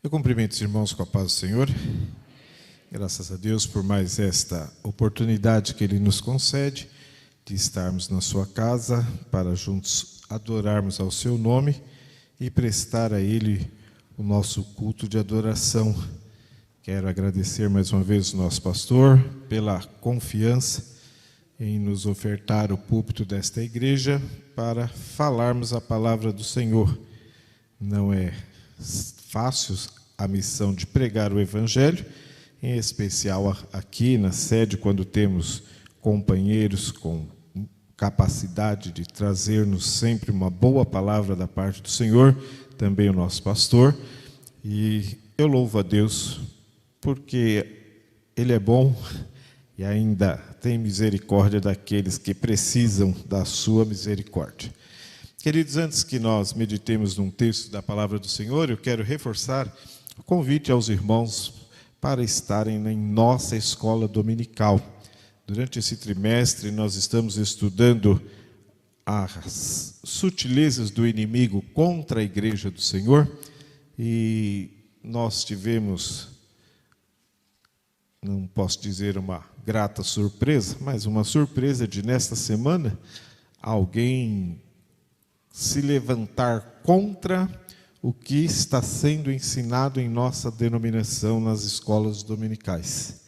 Eu cumprimento os irmãos com a paz do Senhor. Graças a Deus por mais esta oportunidade que Ele nos concede de estarmos na sua casa para juntos adorarmos ao seu nome e prestar a Ele o nosso culto de adoração. Quero agradecer mais uma vez o nosso pastor pela confiança em nos ofertar o púlpito desta igreja para falarmos a palavra do Senhor. Não é fácil a missão de pregar o Evangelho, em especial aqui na sede, quando temos companheiros com capacidade de trazer-nos sempre uma boa palavra da parte do Senhor, também o nosso pastor. E eu louvo a Deus, porque Ele é bom e ainda tem misericórdia daqueles que precisam da sua misericórdia. Queridos, antes que nós meditemos num texto da palavra do Senhor, eu quero reforçar o convite aos irmãos para estarem em nossa escola dominical. Durante esse trimestre, nós estamos estudando as sutilezas do inimigo contra a igreja do Senhor, e nós tivemos, não posso dizer uma grata surpresa, mas uma surpresa de, nesta semana, alguém se levantar contra o que está sendo ensinado em nossa denominação nas escolas dominicais.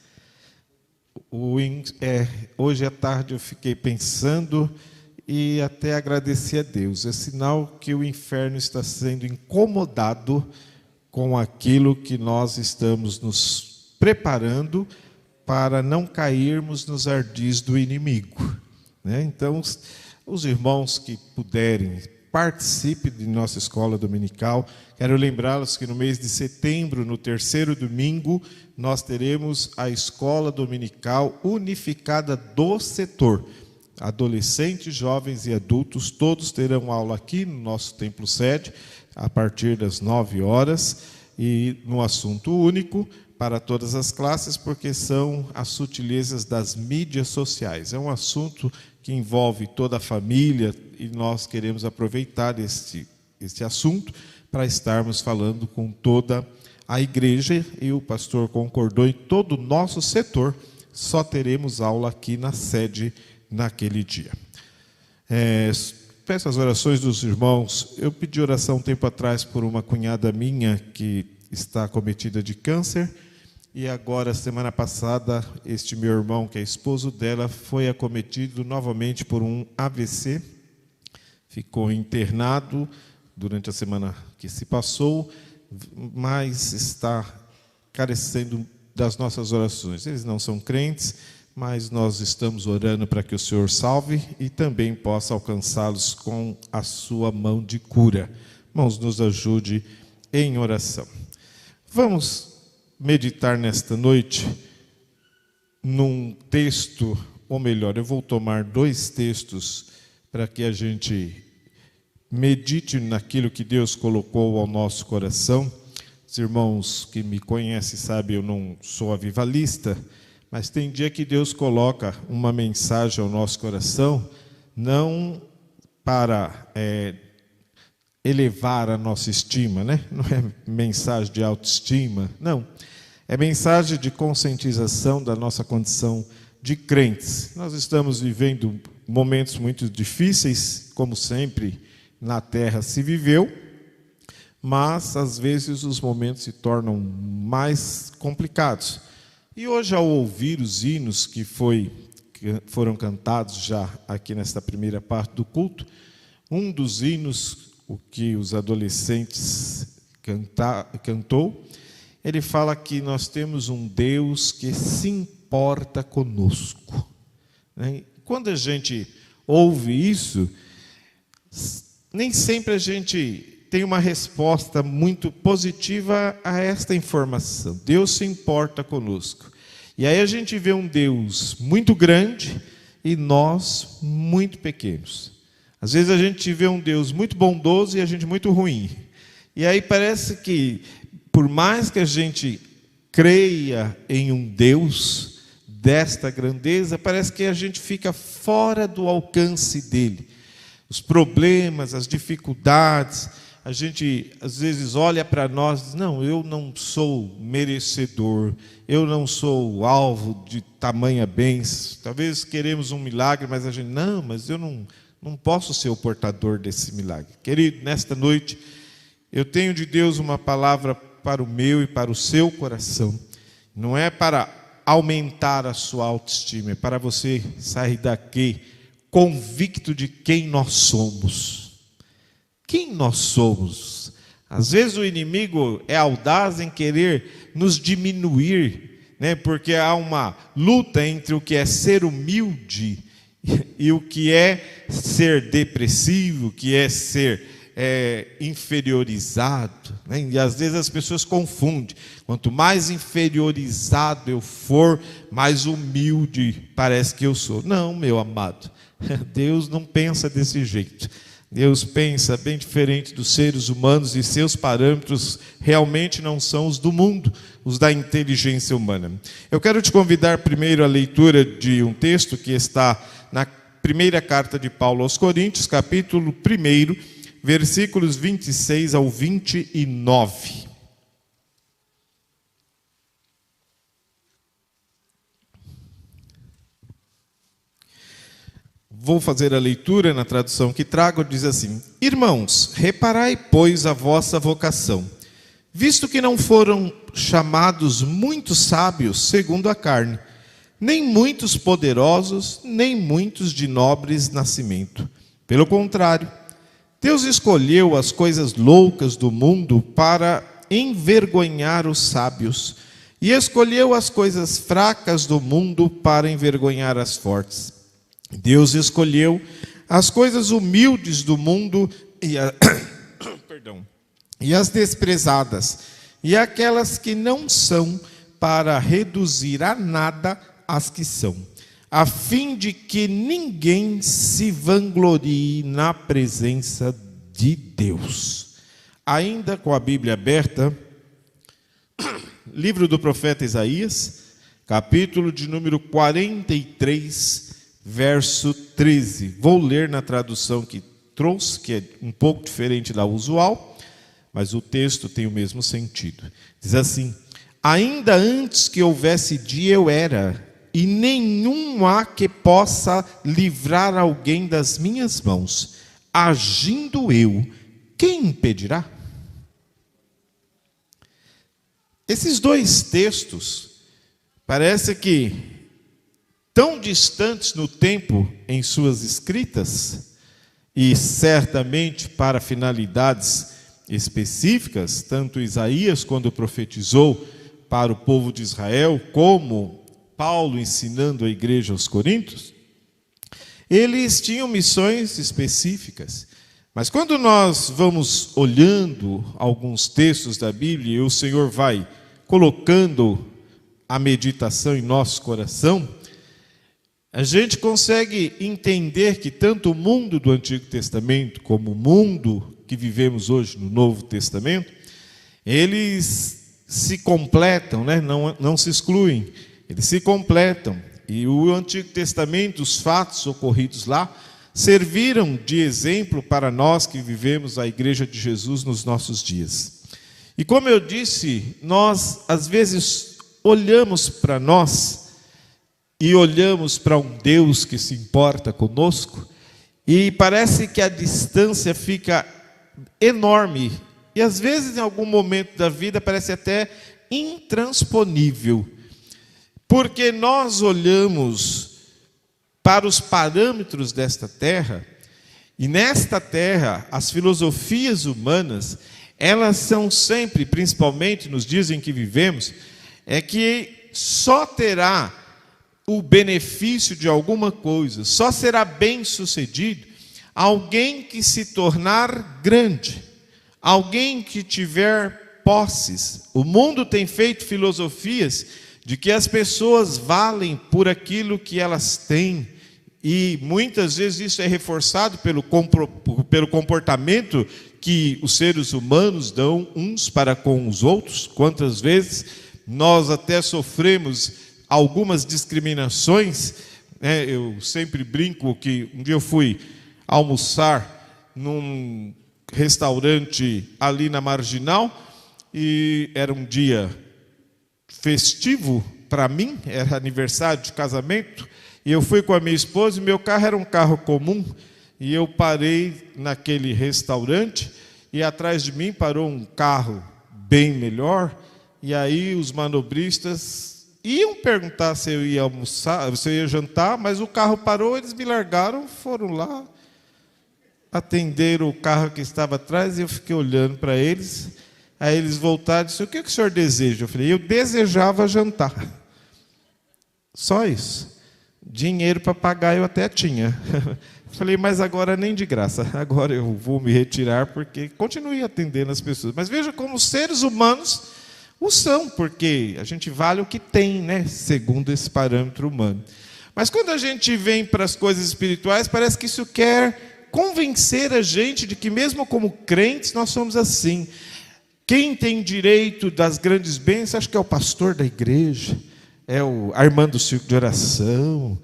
Hoje à tarde eu fiquei pensando e até agradeci a Deus. É sinal que o inferno está sendo incomodado com aquilo que nós estamos nos preparando para não cairmos nos ardis do inimigo, né? Então, os irmãos que puderem, participe de nossa escola dominical. Quero lembrá-los que no mês de setembro, no terceiro domingo, nós teremos a escola dominical unificada do setor. Adolescentes, jovens e adultos, todos terão aula aqui no nosso templo sede, a partir das 9 horas, e no assunto único para todas as classes, porque são as sutilezas das mídias sociais. É um assunto que envolve toda a família, e nós queremos aproveitar este assunto para estarmos falando com toda a igreja, e o pastor concordou em todo o nosso setor, só teremos aula aqui na sede naquele dia. Peço as orações dos irmãos. Eu pedi oração um tempo atrás por uma cunhada minha que está acometida de câncer, e agora, semana passada, este meu irmão, que é esposo dela, foi acometido novamente por um AVC, ficou internado durante a semana que se passou, mas está carecendo das nossas orações. Eles não são crentes, mas nós estamos orando para que o Senhor salve e também possa alcançá-los com a sua mão de cura. Irmãos, nos ajude em oração. Vamos meditar nesta noite num texto, ou melhor, eu vou tomar 2 textos para que a gente medite naquilo que Deus colocou ao nosso coração. Os irmãos que me conhecem sabem, eu não sou avivalista, mas tem dia que Deus coloca uma mensagem ao nosso coração, não para elevar a nossa estima, né? Não é mensagem de autoestima, não. É mensagem de conscientização da nossa condição de crentes. Nós estamos vivendo momentos muito difíceis, como sempre na terra se viveu, mas às vezes os momentos se tornam mais complicados. E hoje, ao ouvir os hinos que foram cantados já aqui nesta primeira parte do culto, um dos hinos, o que os adolescentes cantou, ele fala que nós temos um Deus que se importa conosco, né? Quando a gente ouve isso, nem sempre a gente tem uma resposta muito positiva a esta informação. Deus se importa conosco. E aí a gente vê um Deus muito grande e nós muito pequenos. Às vezes a gente vê um Deus muito bondoso e a gente muito ruim. E aí parece que, por mais que a gente creia em um Deus desta grandeza, parece que a gente fica fora do alcance dele. Os problemas, as dificuldades, a gente às vezes olha para nós e diz, não, eu não sou merecedor, eu não sou alvo de tamanha bênção. Talvez queremos um milagre, mas a gente, não, mas eu não posso ser o portador desse milagre. Querido, nesta noite, eu tenho de Deus uma palavra para o meu e para o seu coração. Não é para aumentar a sua autoestima, é para você sair daqui convicto de quem nós somos. Quem nós somos? Às vezes o inimigo é audaz em querer nos diminuir, né? Porque há uma luta entre o que é ser humilde e o que é ser depressivo, o que é ser inferiorizado, né? E às vezes as pessoas confundem. Quanto mais inferiorizado eu for, mais humilde parece que eu sou. Não, meu amado, Deus não pensa desse jeito. Deus pensa bem diferente dos seres humanos, e seus parâmetros realmente não são os do mundo, os da inteligência humana. Eu quero te convidar primeiro à leitura de um texto que está na primeira carta de Paulo aos Coríntios, capítulo 1, versículos 26 ao 29. Vou fazer a leitura na tradução que trago, diz assim: Irmãos, reparai, pois, a vossa vocação, visto que não foram chamados muitos sábios segundo a carne, nem muitos poderosos, nem muitos de nobres nascimento. Pelo contrário, Deus escolheu as coisas loucas do mundo para envergonhar os sábios, e escolheu as coisas fracas do mundo para envergonhar as fortes. Deus escolheu as coisas humildes do mundo e as desprezadas, e aquelas que não são, para reduzir a nada as que são, a fim de que ninguém se vanglorie na presença de Deus. Ainda com a Bíblia aberta, livro do profeta Isaías, capítulo de número 43, verso 13. Vou ler na tradução que trouxe, que é um pouco diferente da usual, mas o texto tem o mesmo sentido. Diz assim: ainda antes que houvesse dia eu era, e nenhum há que possa livrar alguém das minhas mãos. Agindo eu, quem impedirá? Esses dois textos parece que tão distantes no tempo em suas escritas, e certamente para finalidades específicas, tanto Isaías, quando profetizou para o povo de Israel, como Paulo ensinando a igreja aos Coríntios, eles tinham missões específicas. Mas quando nós vamos olhando alguns textos da Bíblia, e o Senhor vai colocando a meditação em nosso coração, a gente consegue entender que tanto o mundo do Antigo Testamento como o mundo que vivemos hoje no Novo Testamento, eles se completam, né? Não se excluem, eles se completam. E o Antigo Testamento, os fatos ocorridos lá, serviram de exemplo para nós que vivemos a Igreja de Jesus nos nossos dias. E como eu disse, nós às vezes olhamos para nós e olhamos para um Deus que se importa conosco, e parece que a distância fica enorme, e às vezes em algum momento da vida parece até intransponível, porque nós olhamos para os parâmetros desta terra, e nesta terra as filosofias humanas, elas são sempre, principalmente nos dias em que vivemos, é que só terá o benefício de alguma coisa, só será bem-sucedido alguém que se tornar grande, alguém que tiver posses. O mundo tem feito filosofias de que as pessoas valem por aquilo que elas têm, e muitas vezes isso é reforçado pelo comportamento que os seres humanos dão uns para com os outros. Quantas vezes nós até sofremos algumas discriminações, né? Eu sempre brinco que um dia eu fui almoçar num restaurante ali na Marginal, e era um dia festivo para mim, era aniversário de casamento, e eu fui com a minha esposa, e meu carro era um carro comum, e eu parei naquele restaurante, e atrás de mim parou um carro bem melhor, e aí os manobristas iam perguntar se eu ia almoçar, se eu ia jantar, mas o carro parou, eles me largaram, foram lá, atenderam o carro que estava atrás, e eu fiquei olhando para eles. Aí eles voltaram e disseram: o que o senhor deseja? Eu falei: eu desejava jantar. Só isso. Dinheiro para pagar eu até tinha. Falei: mas agora nem de graça. Agora eu vou me retirar, porque continue atendendo as pessoas. Mas veja como os seres humanos o são, porque a gente vale o que tem, né? Segundo esse parâmetro humano. Mas quando a gente vem para as coisas espirituais, parece que isso quer convencer a gente de que mesmo como crentes nós somos assim. Quem tem direito das grandes bênçãos, acho que é o pastor da igreja, é a irmã do círculo de oração.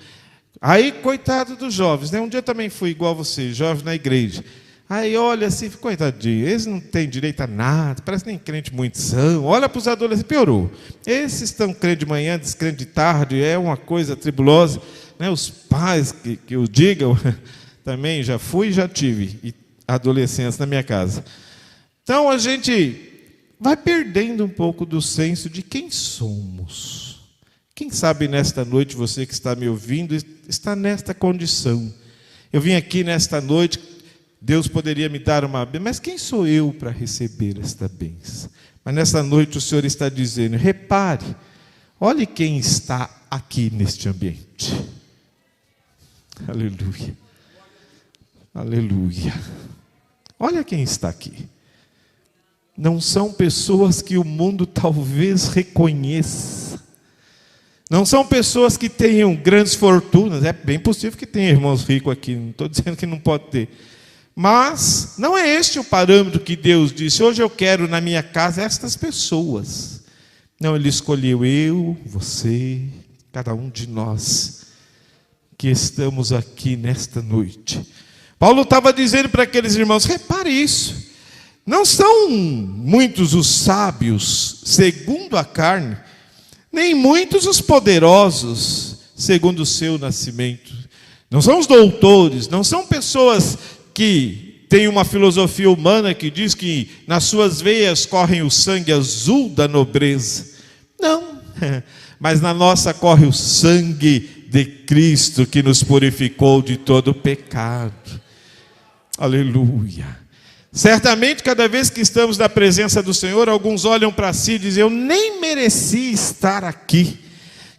Aí, coitado dos jovens, né? Um dia também fui igual a você, jovem na igreja. Aí olha assim, coitadinho, eles não têm direito a nada, parece nem crente muito são. Olha para os adolescentes, piorou. Esses estão crente de manhã, descrente de tarde, é uma coisa tribulosa. Né? Os pais que o digam, também já fui e já tive adolescentes na minha casa. Então a gente vai perdendo um pouco do senso de quem somos. Quem sabe nesta noite, você que está me ouvindo, está nesta condição. Eu vim aqui nesta noite, Deus poderia me dar uma bênção, mas quem sou eu para receber esta bênção? Mas nesta noite o Senhor está dizendo: repare, olhe quem está aqui neste ambiente. Aleluia. Aleluia. Olha quem está aqui. Não são pessoas que o mundo talvez reconheça. Não são pessoas que tenham grandes fortunas. É bem possível que tenha irmãos ricos aqui. Não estou dizendo que não pode ter. Mas não é este o parâmetro que Deus disse: hoje eu quero na minha casa estas pessoas. Não, Ele escolheu eu, você, cada um de nós que estamos aqui nesta noite. Paulo estava dizendo para aqueles irmãos: repare isso. Não são muitos os sábios, segundo a carne, nem muitos os poderosos, segundo o seu nascimento. Não são os doutores, não são pessoas que têm uma filosofia humana que diz que nas suas veias corre o sangue azul da nobreza. Não, mas na nossa corre o sangue de Cristo, que nos purificou de todo pecado. Aleluia. Certamente, cada vez que estamos na presença do Senhor, alguns olham para si e dizem: eu nem mereci estar aqui.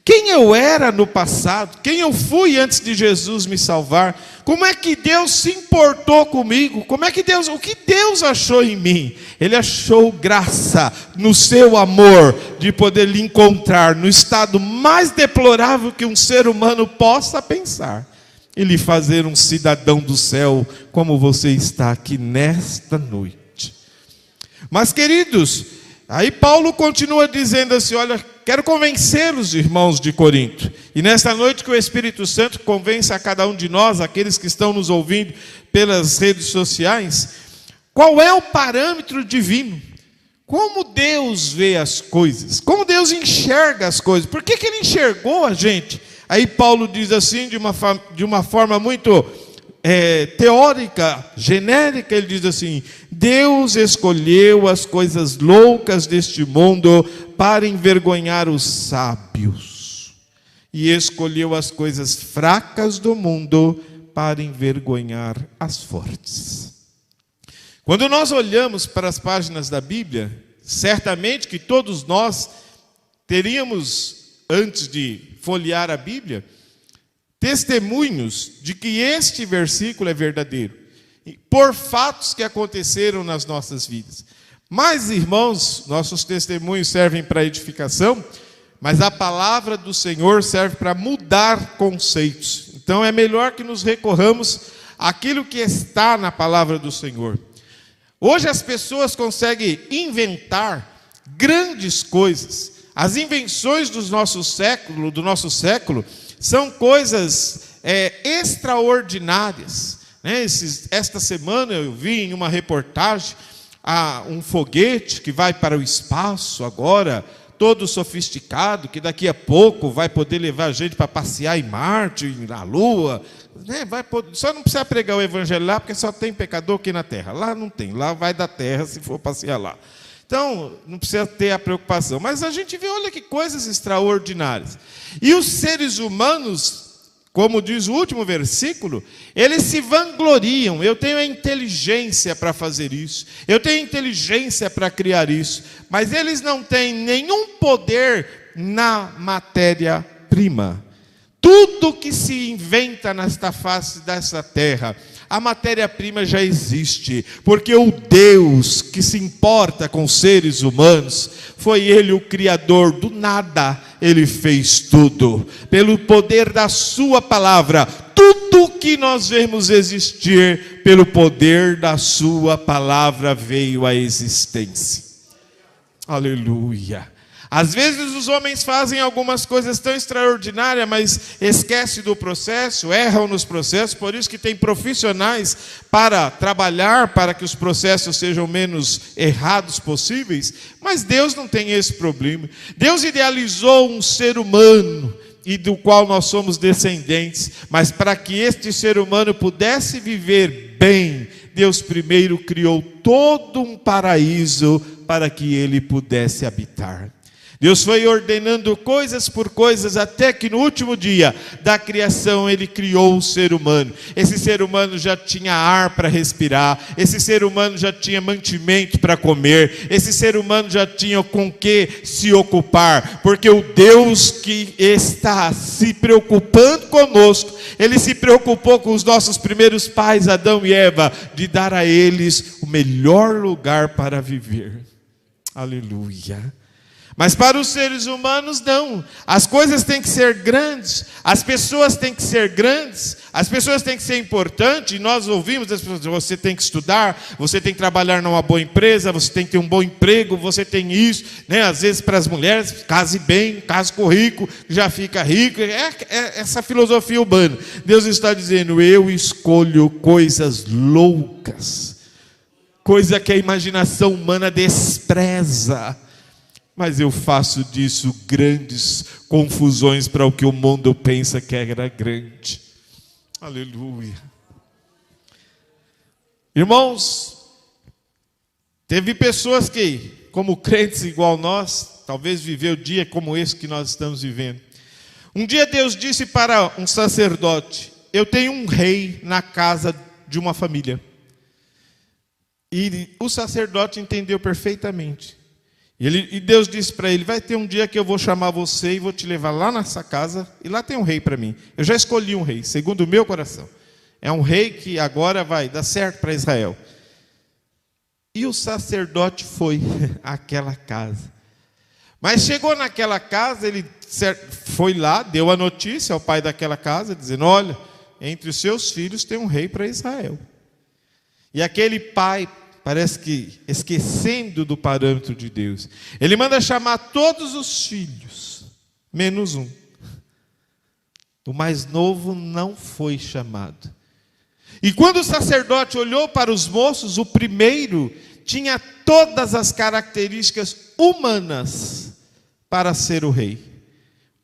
Quem eu era no passado, quem eu fui antes de Jesus me salvar, como é que Deus se importou comigo, o que Deus achou em mim? Ele achou graça no seu amor de poder lhe encontrar no estado mais deplorável que um ser humano possa pensar, e lhe fazer um cidadão do céu, como você está aqui nesta noite. Mas, queridos, aí Paulo continua dizendo assim: olha, quero convencer os irmãos de Corinto, e nesta noite que o Espírito Santo convence a cada um de nós, aqueles que estão nos ouvindo pelas redes sociais, qual é o parâmetro divino, como Deus vê as coisas, como Deus enxerga as coisas, por que Ele enxergou a gente? Aí Paulo diz assim, de uma forma muito teórica, genérica, ele diz assim: Deus escolheu as coisas loucas deste mundo para envergonhar os sábios, e escolheu as coisas fracas do mundo para envergonhar as fortes. Quando nós olhamos para as páginas da Bíblia, certamente que todos nós teríamos, antes de folhear a Bíblia, testemunhos de que este versículo é verdadeiro, por fatos que aconteceram nas nossas vidas. Mas, irmãos, nossos testemunhos servem para edificação, mas a palavra do Senhor serve para mudar conceitos. Então é melhor que nos recorramos àquilo que está na palavra do Senhor. Hoje as pessoas conseguem inventar grandes coisas. As invenções do nosso século, são coisas extraordinárias. né? Esta semana eu vi em uma reportagem um foguete que vai para o espaço agora, todo sofisticado, que daqui a pouco vai poder levar a gente para passear em Marte, na Lua, né? Só não precisa pregar o evangelho lá, porque só tem pecador aqui na terra. Lá não tem, lá vai da terra se for passear lá. Então, não precisa ter a preocupação. Mas a gente vê, olha que coisas extraordinárias. E os seres humanos, como diz o último versículo, eles se vangloriam. Eu tenho a inteligência para fazer isso. Eu tenho inteligência para criar isso. Mas eles não têm nenhum poder na matéria-prima. Tudo que se inventa nesta face dessa terra, a matéria-prima já existe, porque o Deus que se importa com os seres humanos, foi Ele o Criador do nada, Ele fez tudo, pelo poder da sua palavra, tudo que nós vemos existir, pelo poder da sua palavra veio à existência. Aleluia. Às vezes os homens fazem algumas coisas tão extraordinárias, mas esquecem do processo, erram nos processos, por isso que tem profissionais para trabalhar, para que os processos sejam menos errados possíveis, mas Deus não tem esse problema. Deus idealizou um ser humano, e do qual nós somos descendentes, mas para que este ser humano pudesse viver bem, Deus primeiro criou todo um paraíso para que ele pudesse habitar. Deus foi ordenando coisas por coisas, até que no último dia da criação Ele criou o ser humano. Esse ser humano já tinha ar para respirar, esse ser humano já tinha mantimento para comer, esse ser humano já tinha com que se ocupar, porque o Deus que está se preocupando conosco, Ele se preocupou com os nossos primeiros pais, Adão e Eva, de dar a eles o melhor lugar para viver. Aleluia. Mas para os seres humanos não, as coisas têm que ser grandes, as pessoas têm que ser grandes, as pessoas têm que ser importantes, e nós ouvimos das pessoas, você tem que estudar, você tem que trabalhar numa boa empresa, você tem que ter um bom emprego, você tem isso, né? Às vezes para as mulheres, case bem, case com rico, já fica rico, é essa filosofia urbana. Deus está dizendo, eu escolho coisas loucas, coisa que a imaginação humana despreza, mas eu faço disso grandes confusões para o que o mundo pensa que era grande. Aleluia. Irmãos, teve pessoas que, como crentes igual nós, talvez viveu o dia como esse que nós estamos vivendo. Um dia Deus disse para um sacerdote, eu tenho um rei na casa de uma família. E o sacerdote entendeu perfeitamente. E Deus disse para ele, vai ter um dia que eu vou chamar você e vou te levar lá nessa casa, e lá tem um rei para mim. Eu já escolhi um rei, segundo o meu coração. É um rei que agora vai dar certo para Israel. E o sacerdote foi àquela casa. Mas chegou naquela casa, ele foi lá, deu a notícia ao pai daquela casa, dizendo, olha, entre os seus filhos tem um rei para Israel. E aquele pai, parece que esquecendo do parâmetro de Deus, ele manda chamar todos os filhos, menos um. O mais novo não foi chamado. E quando o sacerdote olhou para os moços, o primeiro tinha todas as características humanas para ser o rei.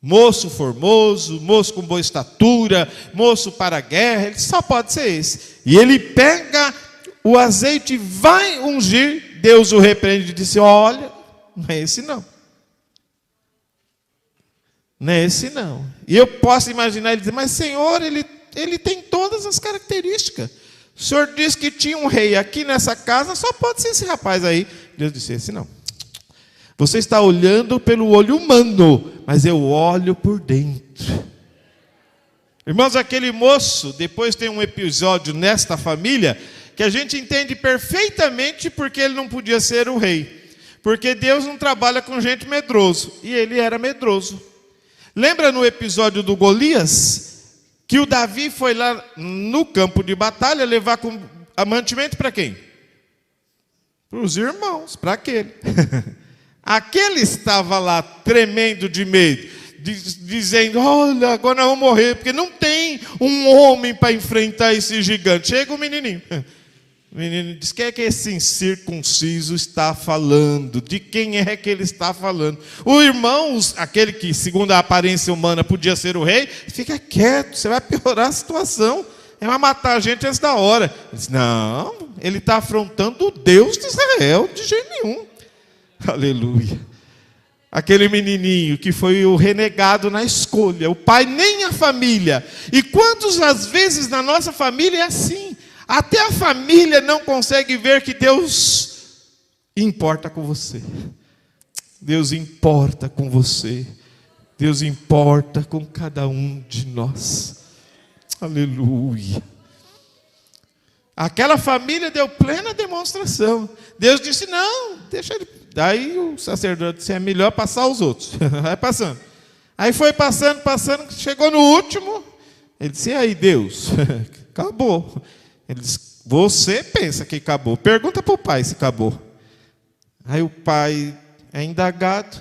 Moço formoso, moço com boa estatura, moço para a guerra, ele só pode ser esse. E ele pega o azeite e vai ungir, Deus o repreende e disse, olha, não é esse não. Não é esse não. E eu posso imaginar ele dizer, mas Senhor, ele tem todas as características. O Senhor disse que tinha um rei aqui nessa casa, só pode ser esse rapaz aí. Deus disse, esse não. Você está olhando pelo olho humano, mas eu olho por dentro. Irmãos, aquele moço, depois tem um episódio nesta família, que a gente entende perfeitamente porque ele não podia ser o rei. Porque Deus não trabalha com gente medroso, e ele era medroso. Lembra no episódio do Golias, que o Davi foi lá no campo de batalha levar mantimento para quem? Para os irmãos, para aquele. Aquele estava lá tremendo de medo. dizendo: olha, agora nós vamos morrer, porque não tem um homem para enfrentar esse gigante. Chega o menininho. O menino diz: quem é que esse incircunciso está falando? De quem é que ele está falando? O irmão, aquele que segundo a aparência humana podia ser o rei, fica quieto, você vai piorar a situação, ele vai matar a gente antes da hora. Ele diz: não, ele está afrontando o Deus de Israel, de jeito nenhum. Aleluia. Aquele menininho que foi o renegado na escolha, o pai nem a família. E quantas às vezes na nossa família é assim? Até a família não consegue ver que Deus importa com você. Deus importa com você. Deus importa com cada um de nós. Aleluia. Aquela família deu plena demonstração. Deus disse: não, deixa ele. Daí o sacerdote disse: é melhor passar os outros. Vai passando. Aí foi passando, chegou no último. Ele disse: e aí, Deus? Acabou. Ele diz: você pensa que acabou. Pergunta para o pai se acabou. Aí o pai é indagado.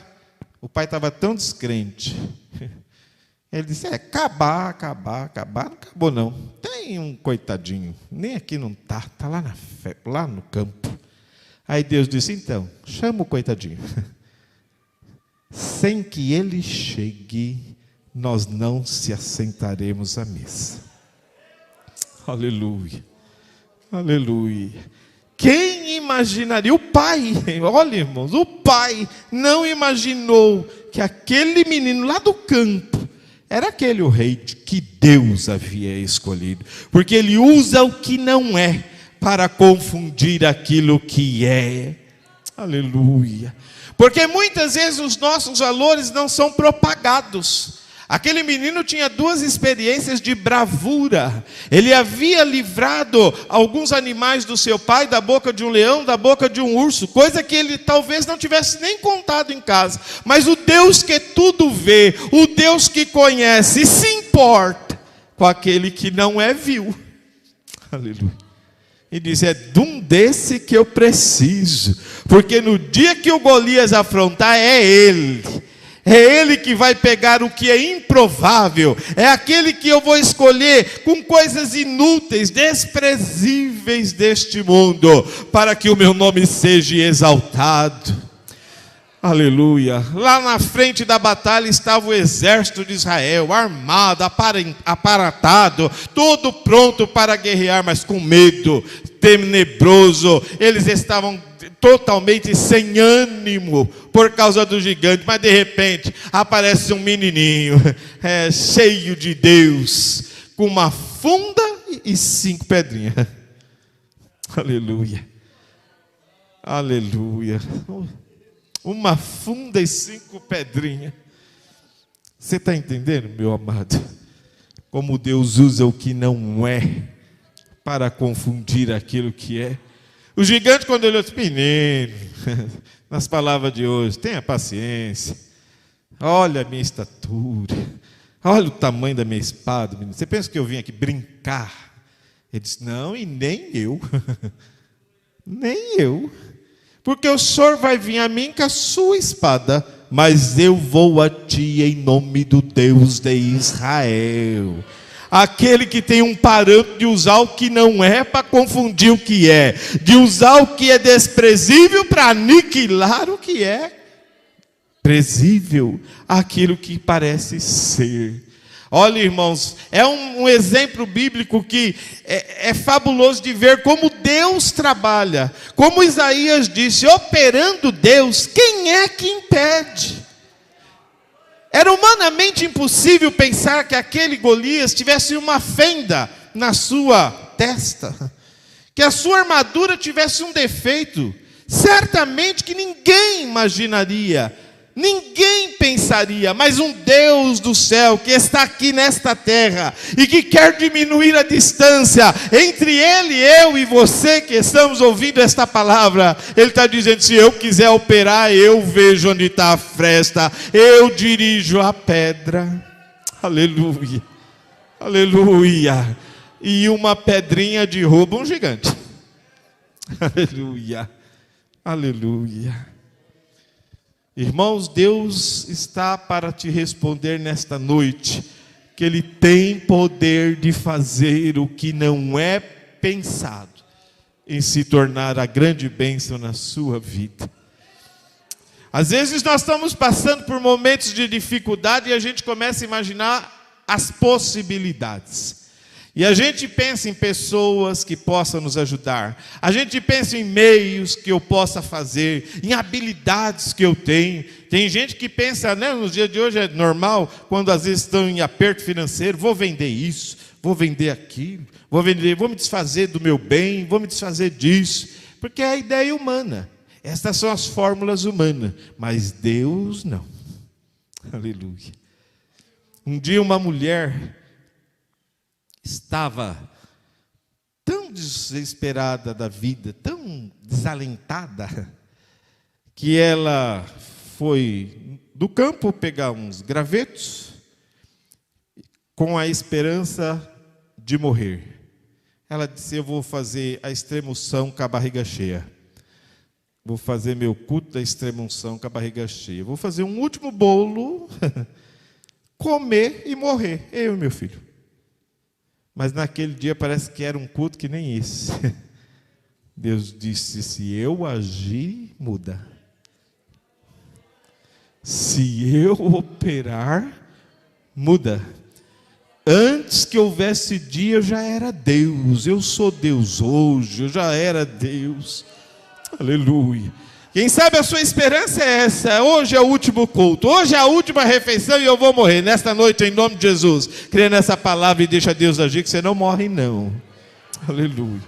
O pai estava tão descrente. Ele disse: acabar, não acabou não. Tem um coitadinho, nem aqui não está, está lá no campo. Aí Deus disse: então, chama o coitadinho. Sem que ele chegue, nós não se assentaremos à mesa. Aleluia. Aleluia. Quem imaginaria? O pai, olha irmãos, o pai não imaginou que aquele menino lá do campo era aquele o rei que Deus havia escolhido. Porque ele usa o que não é para confundir aquilo que é. Aleluia. Porque muitas vezes os nossos valores não são propagados. Aquele menino tinha duas experiências de bravura. Ele havia livrado alguns animais do seu pai da boca de um leão, da boca de um urso, coisa que ele talvez não tivesse nem contado em casa. Mas o Deus que tudo vê, o Deus que conhece, se importa com aquele que não é vil. Aleluia. E diz: é de um desse que eu preciso, porque no dia que o Golias afrontar, é ele. É ele que vai pegar o que é improvável. É aquele que eu vou escolher com coisas inúteis, desprezíveis deste mundo, para que o meu nome seja exaltado. Aleluia. Lá na frente da batalha estava o exército de Israel, armado, aparatado, todo pronto para guerrear, mas com medo, tenebroso. Eles estavam totalmente sem ânimo por causa do gigante, mas de repente aparece um menininho, cheio de Deus, com uma funda e 5 pedrinhas. Aleluia. Aleluia. Uma funda e 5 pedrinhas. Você está entendendo, meu amado? Como Deus usa o que não é para confundir aquilo que é. O gigante, quando ele disse: menino, nas palavras de hoje, tenha paciência. Olha a minha estatura. Olha o tamanho da minha espada, menino. Você pensa que eu vim aqui brincar? Ele disse: não, e nem eu. Nem eu. Porque o Senhor vai vir a mim com a sua espada, mas eu vou a ti em nome do Deus de Israel. Aquele que tem um parâmetro de usar o que não é para confundir o que é, de usar o que é desprezível para aniquilar o que é prezível, aquilo que parece ser. Olha, irmãos, é um exemplo bíblico que é fabuloso de ver como Deus trabalha. Como Isaías disse: operando Deus, quem é que impede? Era humanamente impossível pensar que aquele Golias tivesse uma fenda na sua testa, que a sua armadura tivesse um defeito. Certamente que ninguém imaginaria, ninguém pensaria, mas um Deus do céu que está aqui nesta terra e que quer diminuir a distância entre Ele, eu e você que estamos ouvindo esta palavra. Ele está dizendo: se eu quiser operar, eu vejo onde está a fresta, eu dirijo a pedra. Aleluia, aleluia. E uma pedrinha derruba um gigante. Aleluia, aleluia. Irmãos, Deus está para te responder nesta noite, que Ele tem poder de fazer o que não é pensado, em se tornar a grande bênção na sua vida. Às vezes nós estamos passando por momentos de dificuldade e a gente começa a imaginar as possibilidades. E a gente pensa em pessoas que possam nos ajudar. A gente pensa em meios que eu possa fazer, em habilidades que eu tenho. Tem gente que pensa, né, nos dias de hoje é normal, quando às vezes estão em aperto financeiro, vou vender isso, vou vender aquilo, vou me desfazer do meu bem, vou me desfazer disso. Porque é a ideia humana. Estas são as fórmulas humanas. Mas Deus não. Aleluia. Um dia uma mulher estava tão desesperada da vida, tão desalentada, que ela foi do campo pegar uns gravetos com a esperança de morrer. Ela disse: eu vou fazer a extrema-unção com a barriga cheia. Vou fazer meu culto da extrema-unção com a barriga cheia. Vou fazer um último bolo, comer e morrer, eu e meu filho. Mas naquele dia parece que era um culto que nem esse. Deus disse: se eu agir, muda. Se eu operar, muda. Antes que houvesse dia, eu já era Deus. Eu sou Deus hoje, eu já era Deus. Aleluia. Quem sabe a sua esperança é essa: hoje é o último culto, hoje é a última refeição e eu vou morrer. Nesta noite, em nome de Jesus, crê nessa palavra e deixa Deus agir, que você não morre não. Aleluia.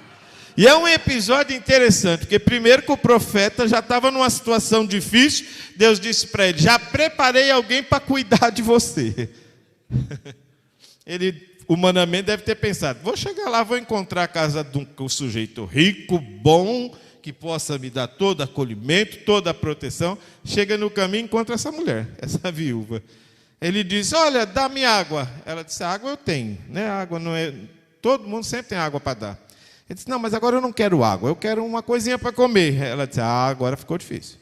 E é um episódio interessante, porque primeiro que o profeta já estava numa situação difícil, Deus disse para ele: já preparei alguém para cuidar de você. Ele humanamente deve ter pensado: vou chegar lá, vou encontrar a casa de um sujeito rico, bom, que possa me dar todo acolhimento, toda a proteção. Chega no caminho e encontra essa mulher, essa viúva. Ele diz: olha, dá-me água. Ela disse: água eu tenho, né? Água não é... todo mundo sempre tem água para dar. Ele disse: não, mas agora eu não quero água, eu quero uma coisinha para comer. Ela disse: agora ficou difícil.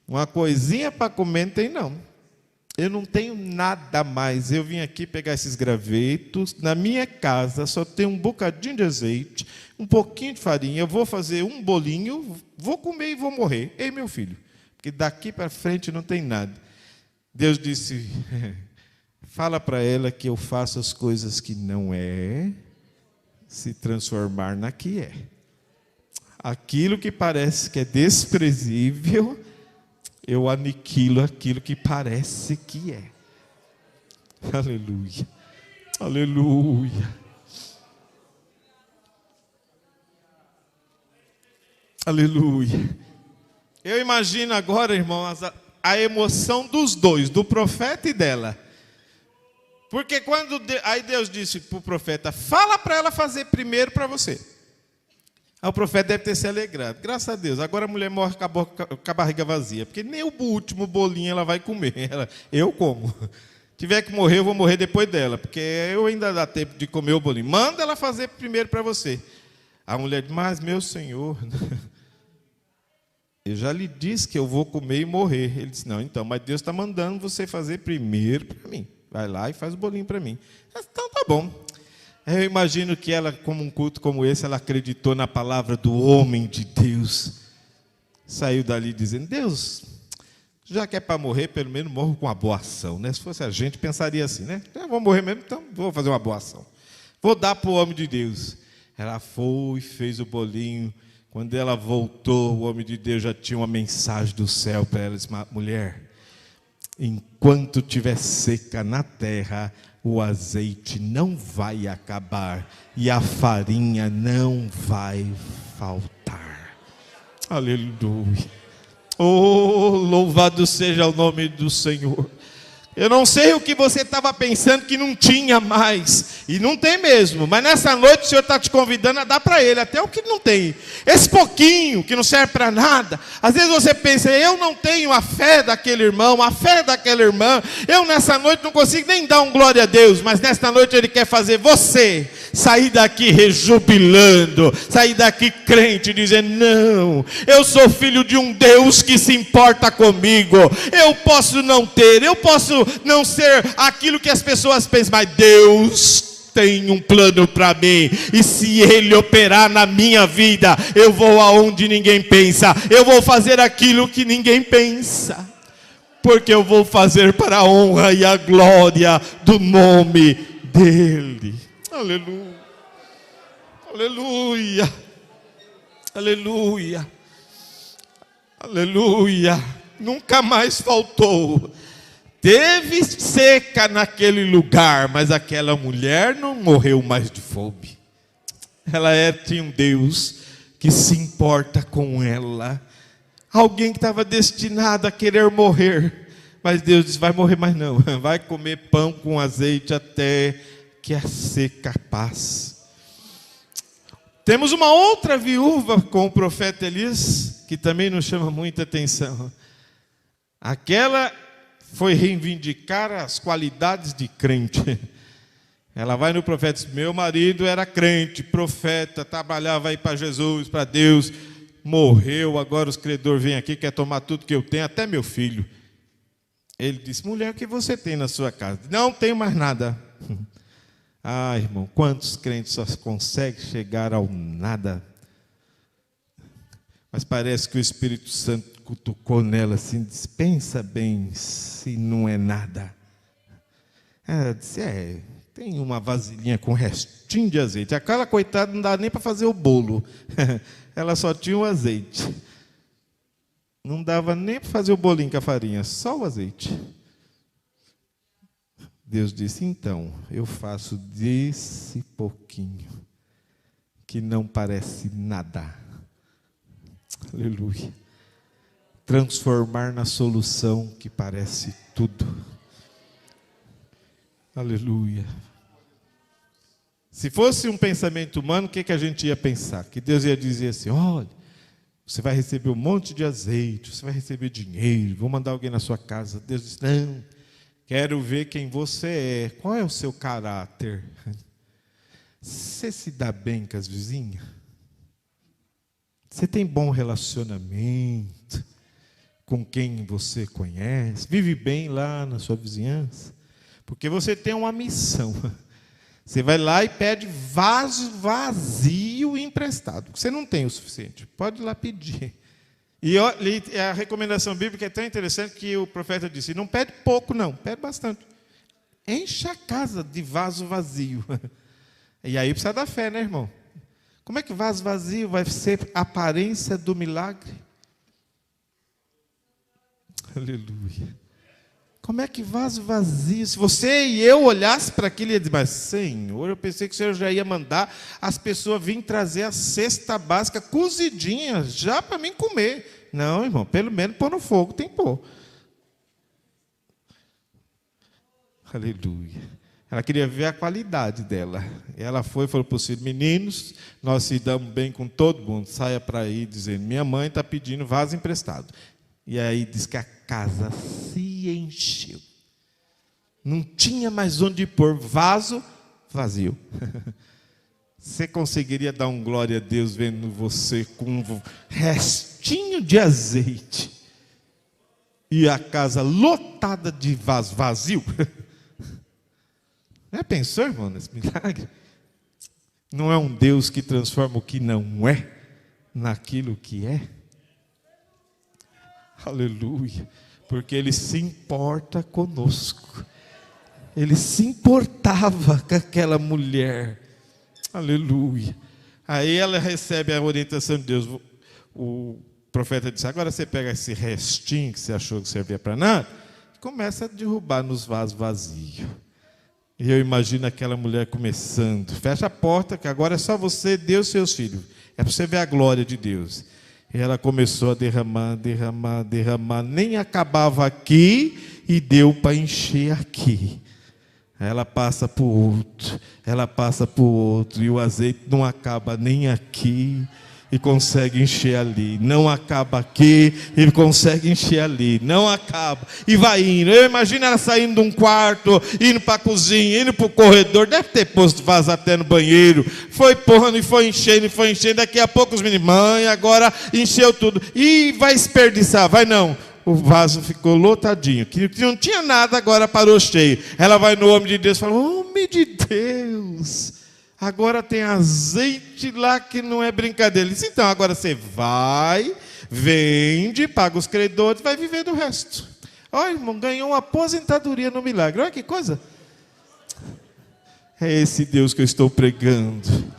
Uma coisinha para comer não tem não. Eu não tenho nada mais. Eu vim aqui pegar esses gravetos. Na minha casa só tem um bocadinho de azeite, um pouquinho de farinha. Eu vou fazer um bolinho, vou comer e vou morrer. Ei, meu filho, porque daqui para frente não tem nada. Deus disse: fala para ela que eu faço as coisas que não é, se transformar na que é. Aquilo que parece que é desprezível, eu aniquilo aquilo que parece que é. Aleluia. Aleluia. Aleluia. Eu imagino agora, irmãos, a emoção dos dois, do profeta e dela. Porque aí Deus disse para o profeta: fala para ela fazer primeiro para você. Aí o profeta deve ter se alegrado. Graças a Deus, agora a mulher morre com a barriga vazia, porque nem o último bolinho ela vai comer. Eu como. Tiver que morrer, eu vou morrer depois dela, porque eu ainda dá tempo de comer o bolinho. Manda ela fazer primeiro para você. A mulher diz: mas meu Senhor, eu já lhe disse que eu vou comer e morrer. Ele disse: não, então, mas Deus está mandando você fazer primeiro para mim. Vai lá e faz o bolinho para mim. Então tá bom. Eu imagino que ela, como um culto como esse, ela acreditou na palavra do homem de Deus. Saiu dali dizendo: Deus, já que é para morrer, pelo menos morro com uma boa ação, né? Se fosse a gente, pensaria assim, né? Eu vou morrer mesmo, então vou fazer uma boa ação. Vou dar para o homem de Deus. Ela foi, fez o bolinho. Quando ela voltou, o homem de Deus já tinha uma mensagem do céu para ela. Disse: mulher, enquanto estiver seca na terra, o azeite não vai acabar e a farinha não vai faltar. Aleluia. Oh, louvado seja o nome do Senhor. Eu não sei o que você estava pensando que não tinha mais. E não tem mesmo. Mas nessa noite o Senhor está te convidando a dar para Ele até o que não tem. Esse pouquinho que não serve para nada. Às vezes você pensa, eu não tenho a fé daquele irmão, a fé daquela irmã. Eu nessa noite não consigo nem dar um glória a Deus. Mas nesta noite Ele quer fazer você sair daqui rejubilando. Sair daqui crente, dizendo, não, eu sou filho de um Deus que se importa comigo. Eu posso não ter, eu posso não ser aquilo que as pessoas pensam, mas Deus tem um plano para mim, e se Ele operar na minha vida, eu vou aonde ninguém pensa, eu vou fazer aquilo que ninguém pensa, porque eu vou fazer para a honra e a glória do nome dEle. Aleluia, aleluia, aleluia, aleluia. Nunca mais faltou. Teve seca naquele lugar, mas aquela mulher não morreu mais de fome. Ela tinha um Deus que se importa com ela. Alguém que estava destinado a querer morrer, mas Deus disse, vai morrer mais não. Vai comer pão com azeite até que a seca passe. Temos uma outra viúva com o profeta Elias, que também nos chama muita atenção. Aquela foi reivindicar as qualidades de crente. Ela vai no profeta e diz, meu marido era crente, profeta, trabalhava aí para Jesus, para Deus, morreu, agora os credores vêm aqui, quer tomar tudo que eu tenho, até meu filho. Ele disse, mulher, o que você tem na sua casa? Não tenho mais nada. Ah, irmão, quantos crentes só conseguem chegar ao nada? Mas parece que o Espírito Santo cutucou nela assim, disse, pensa bem se não é nada. Ela disse, tem uma vasilhinha com restinho de azeite. Aquela coitada não dá nem para fazer o bolo. Ela só tinha o azeite. Não dava nem para fazer o bolinho com a farinha, só o azeite. Deus disse, então, eu faço desse pouquinho, que não parece nada. Aleluia. Transformar na solução que parece tudo. Aleluia. Se fosse um pensamento humano, o que a gente ia pensar? Que Deus ia dizer assim, olha, você vai receber um monte de azeite, você vai receber dinheiro, vou mandar alguém na sua casa. Deus diz, não, quero ver quem você é, qual é o seu caráter. Você se dá bem com as vizinhas? Você tem bom relacionamento com quem você conhece? Vive bem lá na sua vizinhança? Porque você tem uma missão. Você vai lá e pede vaso vazio emprestado. Você não tem o suficiente. Pode ir lá pedir. E a recomendação bíblica é tão interessante que o profeta disse, não pede pouco não, pede bastante. Enche a casa de vaso vazio. E aí precisa da fé, né, irmão? Como é que vaso vazio vai ser a aparência do milagre? Aleluia. Como é que vaso vazio? Se você e eu olhasse para aquilo e ia dizer, mas Senhor, eu pensei que o Senhor já ia mandar as pessoas virem trazer a cesta básica cozidinha, já para mim comer. Não, irmão, pelo menos pôr no fogo tem que pôr. Aleluia. Ela queria ver a qualidade dela. Ela foi e falou para os filhos, meninos, nós se damos bem com todo mundo. Saia para aí dizendo, minha mãe está pedindo vaso emprestado. E aí diz que a casa se encheu. Não tinha mais onde pôr, vaso vazio. Você conseguiria dar um glória a Deus vendo você com um restinho de azeite e a casa lotada de vaso vazio? Já pensou, irmão, nesse milagre? Não é um Deus que transforma o que não é naquilo que é? Aleluia. Porque Ele se importa conosco. Ele se importava com aquela mulher. Aleluia. Aí ela recebe a orientação de Deus. O profeta disse, agora você pega esse restinho que você achou que servia para nada, e começa a derrubar nos vasos vazios. E eu imagino aquela mulher começando, fecha a porta, que agora é só você, Deus e seus filhos. É para você ver a glória de Deus. E ela começou a derramar, nem acabava aqui, e deu para encher aqui. Ela passa para o outro, ela passa para o outro, e o azeite não acaba nem aqui, e consegue encher ali. Não acaba aqui, e consegue encher ali. Não acaba, e vai indo. Eu imagino ela saindo de um quarto, indo para a cozinha, indo para o corredor, deve ter posto vaso até no banheiro. Foi pondo e foi enchendo, e foi enchendo. Daqui a pouco os meninos, mãe, agora encheu tudo. E vai desperdiçar, vai não. O vaso ficou lotadinho, que não tinha nada, agora parou cheio. Ela vai no homem de Deus e fala: homem de Deus, agora tem azeite lá que não é brincadeira. Ele disse: então, agora você vai, vende, paga os credores, vai viver do resto. Olha, irmão, ganhou uma aposentadoria no milagre. Olha que coisa. É esse Deus que eu estou pregando.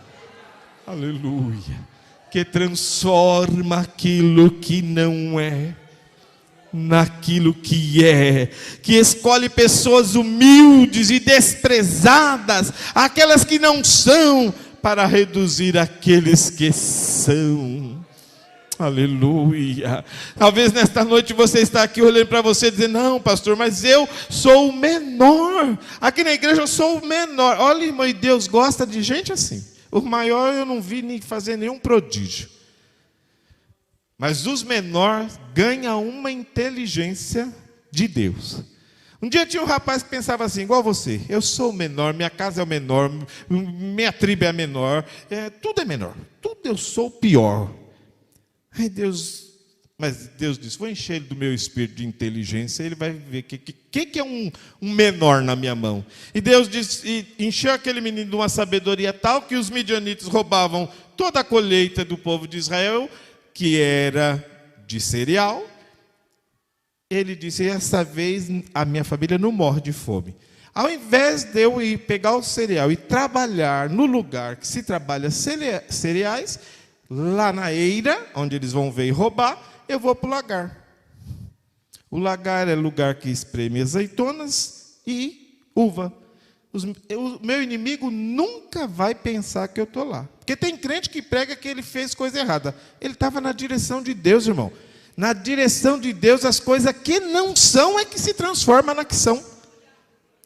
Aleluia. Que transforma aquilo que não é naquilo que é, que escolhe pessoas humildes e desprezadas, aquelas que não são, para reduzir aqueles que são. Aleluia. Talvez nesta noite você está aqui olhando para você e dizendo: não, pastor, mas eu sou o menor, aqui na igreja eu sou o menor. Olha, irmão, e Deus gosta de gente assim. O maior eu não vi nem fazer nenhum prodígio, mas os menores ganham uma inteligência de Deus. Um dia tinha um rapaz que pensava assim, igual você: eu sou o menor, minha casa é o menor, minha tribo é a menor, tudo é menor, tudo eu sou o pior. Mas Deus disse: vou encher ele do meu espírito de inteligência, ele vai ver o que é um menor na minha mão. E Deus disse, e encheu aquele menino de uma sabedoria tal, que os midianitas roubavam toda a colheita do povo de Israel, que era de cereal. Ele disse: essa vez a minha família não morre de fome. Ao invés de eu ir pegar o cereal e trabalhar no lugar que se trabalha cereais, lá na eira, onde eles vão ver e roubar, eu vou para o lagar. O lagar é lugar que espreme azeitonas e uva. O meu inimigo nunca vai pensar que eu estou lá. Porque tem crente que prega que ele fez coisa errada. Ele estava na direção de Deus, irmão. Na direção de Deus, as coisas que não são é que se transformam na que são.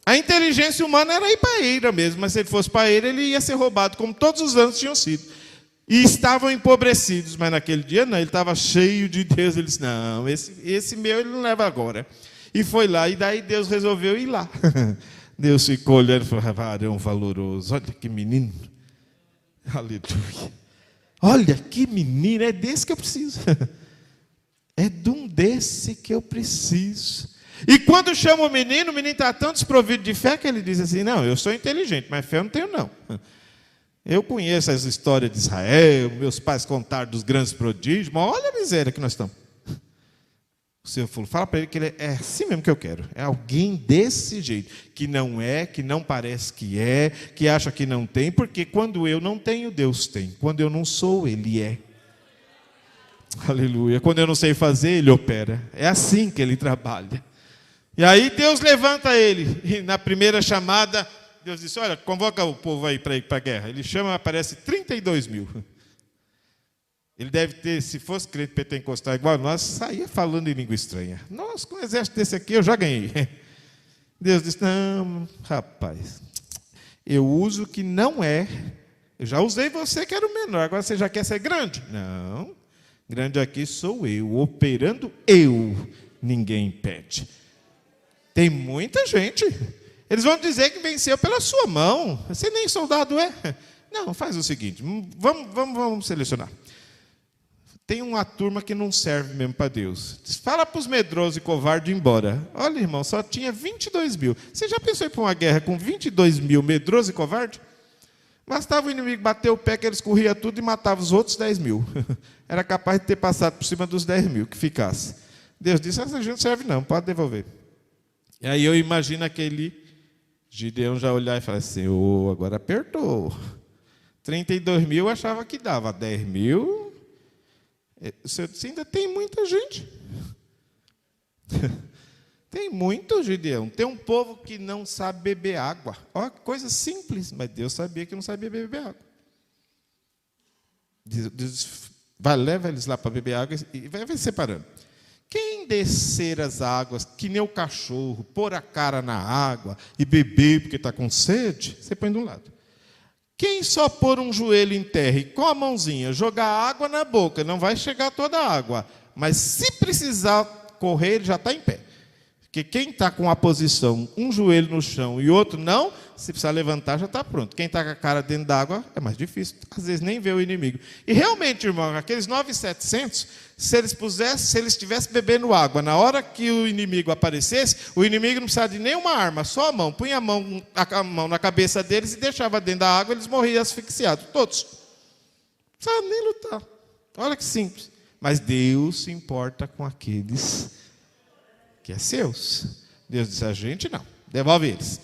A inteligência humana era ir para a eira mesmo, mas se ele fosse para a eira, ele ia ser roubado, como todos os anos tinham sido. E estavam empobrecidos, mas naquele dia não, ele estava cheio de Deus. Ele disse: não, esse meu ele não leva agora. E foi lá, e daí Deus resolveu ir lá. Deus ficou olhando e falou: varão valoroso, olha que menino. Aleluia. Olha que menino, é desse que eu preciso. É de um desse que eu preciso. E quando chama o menino está tão desprovido de fé que ele diz assim: não, eu sou inteligente, mas fé eu não tenho não. Eu conheço as histórias de Israel, meus pais contaram dos grandes prodígios, mas olha a miséria que nós estamos. O Senhor falou: fala para ele que ele é assim mesmo que eu quero. É alguém desse jeito, que não é, que não parece que é, que acha que não tem, porque quando eu não tenho, Deus tem. Quando eu não sou, Ele é. Aleluia. Quando eu não sei fazer, Ele opera. É assim que Ele trabalha. E aí Deus levanta ele. E na primeira chamada, Deus disse: olha, convoca o povo aí para ir para a guerra. Ele chama, aparece 32 mil. Ele deve ter, se fosse crente pentecostal igual nós, saía falando em língua estranha. Nossa, com um exército desse aqui eu já ganhei. Deus disse: não, rapaz, eu uso o que não é. Eu já usei você que era o menor, agora você já quer ser grande? Não, grande aqui sou eu, operando eu, ninguém impede. Tem muita gente. Eles vão dizer que venceu pela sua mão. Você nem soldado é. Não, faz o seguinte, vamos selecionar. Tem uma turma que não serve mesmo para Deus. Fala para os medrosos e covardes ir embora. Olha, irmão, só tinha 22 mil. Você já pensou em ir para uma guerra com 22 mil medrosos e covardes? Bastava o inimigo bater o pé que eles corriam tudo e matavam os outros 10 mil. Era capaz de ter passado por cima dos 10 mil que ficasse. Deus disse: essa gente não serve não, pode devolver. E aí eu imagino aquele Gideão já olhar e falar assim: oh, agora apertou. 32 mil eu achava que dava, 10 mil... Você ainda tem muita gente. Tem muito, Gideão. Tem um povo que não sabe beber água. Olha que coisa simples, mas Deus sabia que não sabia beber água. Diz, vai, leva eles lá para beber água e vai separando. Quem descer as águas, que nem o cachorro, pôr a cara na água e beber porque está com sede, você põe de um lado. Quem só pôr um joelho em terra e com a mãozinha jogar água na boca, não vai chegar toda a água, mas se precisar correr, ele já está em pé. Porque quem está com a posição, um joelho no chão e outro não, se precisar levantar, já está pronto. Quem está com a cara dentro d'água é mais difícil, às vezes nem vê o inimigo. E realmente, irmão, aqueles 9.700, se eles estivessem bebendo água, na hora que o inimigo aparecesse, o inimigo não precisava de nenhuma arma, só a mão. Punha a mão na cabeça deles e deixava dentro da água, eles morriam asfixiados, todos. Não precisava nem lutar. Olha que simples. Mas Deus se importa com aqueles que é seus. Deus disse: a gente não, devolve eles.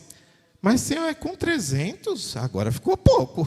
Mas, Senhor, é com 300, agora ficou pouco.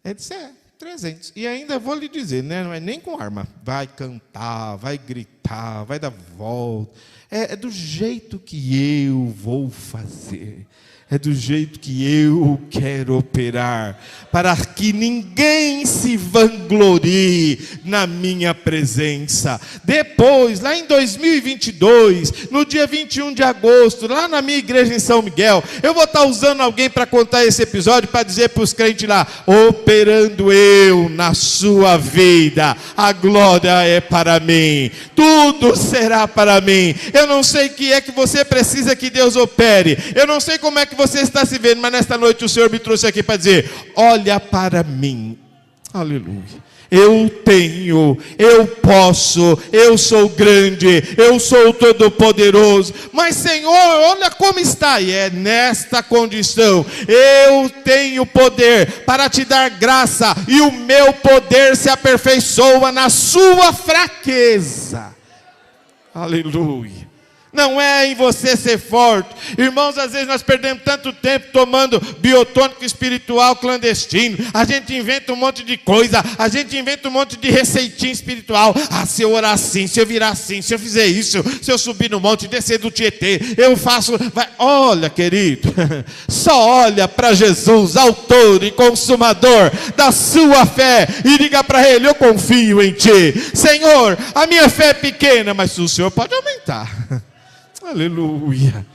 Ele disse: 300. E ainda vou lhe dizer, né, não é nem com arma. Vai cantar, vai gritar, vai dar volta. É do jeito que eu vou fazer. É do jeito que eu quero operar, para que ninguém se vanglorie na minha presença. Depois, lá em 2022, no dia 21 de agosto, lá na minha igreja em São Miguel, eu vou estar usando alguém para contar esse episódio, para dizer para os crentes lá: operando eu na sua vida, a glória é para mim, tudo será para mim. Eu não sei o que é que você precisa que Deus opere, eu não sei como é que você está se vendo, mas nesta noite o Senhor me trouxe aqui para dizer: olha para mim, aleluia. Eu tenho, eu posso, eu sou grande, eu sou todo-poderoso. Mas, Senhor, olha como está. E é nesta condição: eu tenho poder para te dar graça, e o meu poder se aperfeiçoa na sua fraqueza. Aleluia. Não é em você ser forte. Irmãos, às vezes nós perdemos tanto tempo tomando biotônico espiritual clandestino. A gente inventa um monte de coisa. A gente inventa um monte de receitinha espiritual. Ah, se eu orar assim, se eu virar assim, se eu fizer isso, se eu subir no monte, descer do Tietê, eu faço... Olha, querido, só olha para Jesus, autor e consumador da sua fé, e diga para Ele: eu confio em Ti. Senhor, a minha fé é pequena, mas o Senhor pode aumentar. Aleluia.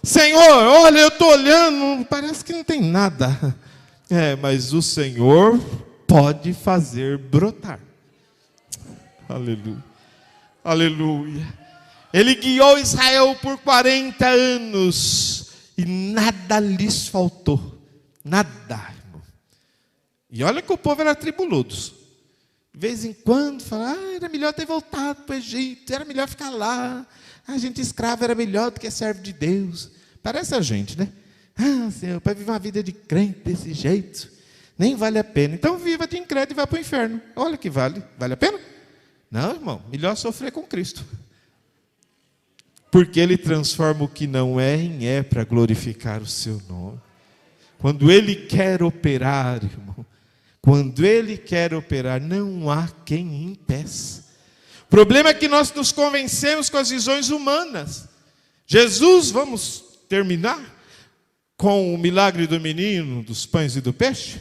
Senhor, olha, eu estou olhando, parece que não tem nada. Mas o Senhor pode fazer brotar. Aleluia. Aleluia. Ele guiou Israel por 40 anos e nada lhes faltou. Nada, irmão. E olha que o povo era tribuloso. De vez em quando fala: era melhor ter voltado para o Egito, era melhor ficar lá. A gente escravo era melhor do que servo de Deus. Parece a gente, né? Senhor, para viver uma vida de crente desse jeito, nem vale a pena. Então viva de incrédulo e vá para o inferno. Olha que vale. Vale a pena? Não, irmão. Melhor sofrer com Cristo. Porque Ele transforma o que não é em é para glorificar o seu nome. Quando Ele quer operar, irmão, quando Ele quer operar, não há quem impeça. O problema é que nós nos convencemos com as visões humanas. Jesus, vamos terminar com o milagre do menino, dos pães e do peixe.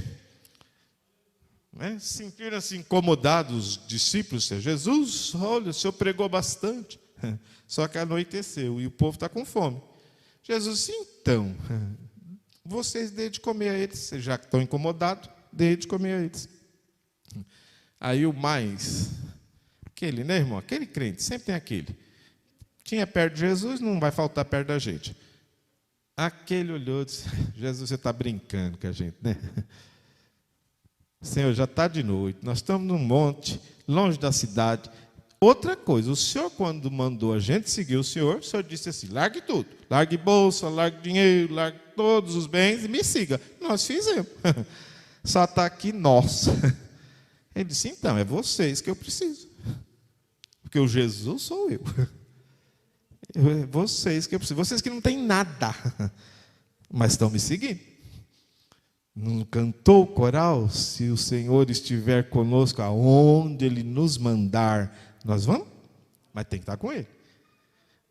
Sentiram-se incomodados os discípulos. Jesus, olha, o Senhor pregou bastante, só que anoiteceu e o povo está com fome. Jesus, então, vocês dêem de comer a eles, já que estão incomodados, dêem de comer a eles. Aí o mais... aquele, né, irmão? Aquele crente, sempre tem aquele. Tinha perto de Jesus, não vai faltar perto da gente. Aquele olhou e disse: Jesus, você está brincando com a gente, né? Senhor, já está de noite, nós estamos num monte, longe da cidade. Outra coisa, o Senhor, quando mandou a gente seguir o Senhor disse assim: largue tudo. Largue bolsa, largue dinheiro, largue todos os bens e me siga. Nós fizemos. Só está aqui nós. Ele disse: então, é vocês que eu preciso. Porque o Jesus sou eu. Vocês que eu preciso. Vocês que não têm nada, mas estão me seguindo. Não cantou o coral? Se o Senhor estiver conosco, aonde Ele nos mandar, nós vamos. Mas tem que estar com Ele.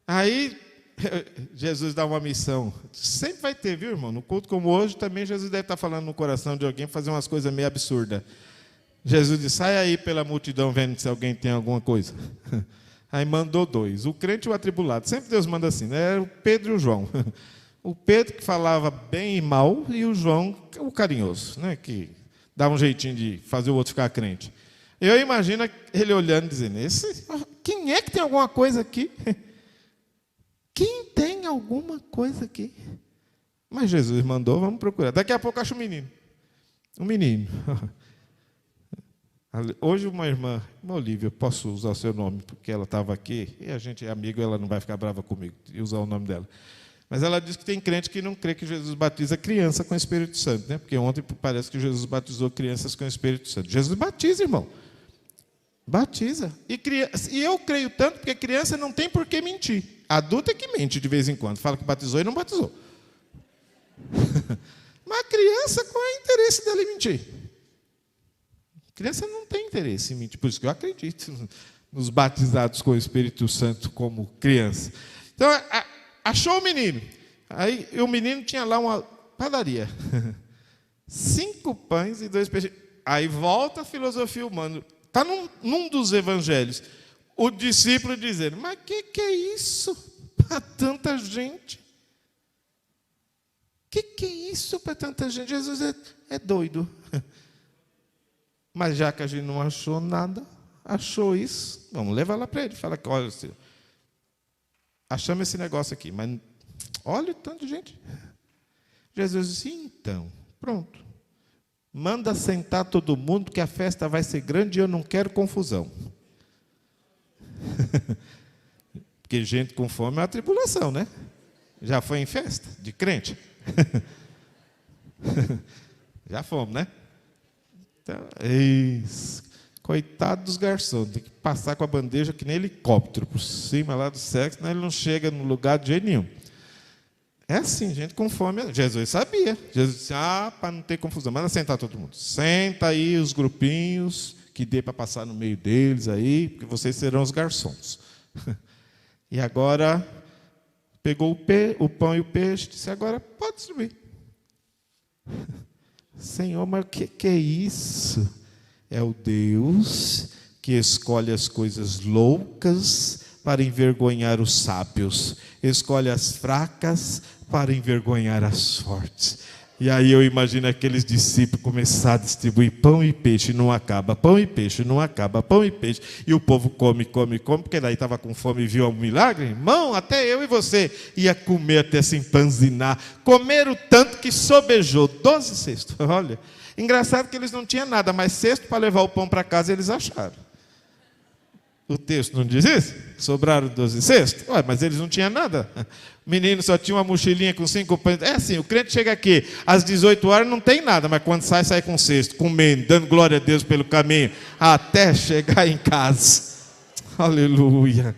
Aí, Jesus dá uma missão. Sempre vai ter, viu, irmão? No culto como hoje, também Jesus deve estar falando no coração de alguém, fazer umas coisas meio absurdas. Jesus disse: sai aí pela multidão vendo se alguém tem alguma coisa. Aí mandou 2, o crente e o atribulado. Sempre Deus manda assim, né? Era o Pedro e o João. O Pedro que falava bem e mal, e o João, o carinhoso, né? Que dava um jeitinho de fazer o outro ficar crente. Eu imagino ele olhando e dizendo, quem é que tem alguma coisa aqui? Quem tem alguma coisa aqui? Mas Jesus mandou, vamos procurar. Daqui a pouco acho um menino. Um menino. Hoje uma irmã Olívia, posso usar o seu nome, porque ela estava aqui, e a gente é amigo, ela não vai ficar brava comigo e usar o nome dela. Mas ela diz que tem crente que não crê que Jesus batiza criança com o Espírito Santo, né? Porque ontem parece que Jesus batizou crianças com o Espírito Santo. Jesus batiza, irmão. Batiza. E eu creio tanto, porque criança não tem por que mentir. Adulto é que mente de vez em quando. Fala que batizou e não batizou. Mas a criança, qual é o interesse dela em mentir? A criança não tem interesse em mentir. Por isso que eu acredito nos batizados com o Espírito Santo como criança. Então, achou o menino. Aí o menino tinha lá uma padaria. 5 pães e 2 peixes. Aí volta a filosofia humana. Está num dos evangelhos. O discípulo dizendo, mas que é isso para tanta gente? Que é isso para tanta gente? Jesus é doido. Mas já que a gente não achou nada, achou isso, vamos levar lá para ele. Fala que, olha, senhor, achamos esse negócio aqui, mas olha o tanto de gente. Jesus disse, então, pronto. Manda sentar todo mundo, que a festa vai ser grande e eu não quero confusão. Porque gente com fome é uma tribulação, né? Já foi em festa de crente? Já fomos, né? Então, coitado dos garçons, tem que passar com a bandeja que nem helicóptero por cima lá do sexo, senão ele não chega no lugar de jeito nenhum. É assim, gente com fome. Jesus sabia. Jesus disse, para não ter confusão, manda sentar todo mundo. Senta aí os grupinhos, que dê para passar no meio deles aí, porque vocês serão os garçons. E agora, pegou o pão e o peixe, disse, agora pode distribuir. Senhor, mas o que é isso? É o Deus que escolhe as coisas loucas para envergonhar os sábios, escolhe as fracas para envergonhar as fortes. E aí eu imagino aqueles discípulos começar a distribuir pão e peixe, não acaba, pão e peixe, não acaba, pão e peixe, e o povo come, porque daí estava com fome e viu um milagre. Irmão, até eu e você ia comer até se empanzinar, comeram tanto que sobejou 12 cestos. Olha, engraçado que eles não tinham nada, mas cesto para levar o pão para casa eles acharam. O texto não diz isso? Sobraram 12 cestos? Ué, mas eles não tinham nada. O menino só tinha uma mochilinha com 5 pães. É assim, o crente chega aqui às 18 horas não tem nada, mas quando sai com cesto, comendo, dando glória a Deus pelo caminho, até chegar em casa. Aleluia.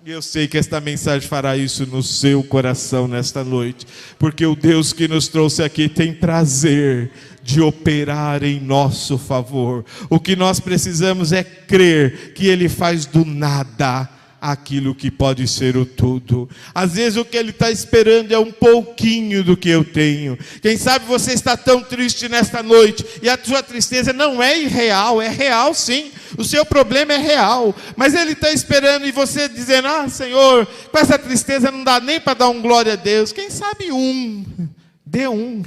E eu sei que esta mensagem fará isso no seu coração nesta noite, porque o Deus que nos trouxe aqui tem prazer de operar em nosso favor. O que nós precisamos é crer que Ele faz do nada aquilo que pode ser o tudo. Às vezes o que Ele está esperando é um pouquinho do que eu tenho. Quem sabe você está tão triste nesta noite, e a sua tristeza não é irreal, é real sim. O seu problema é real, mas Ele está esperando, e você dizendo, Senhor, com essa tristeza não dá nem para dar um glória a Deus. Quem sabe dê um.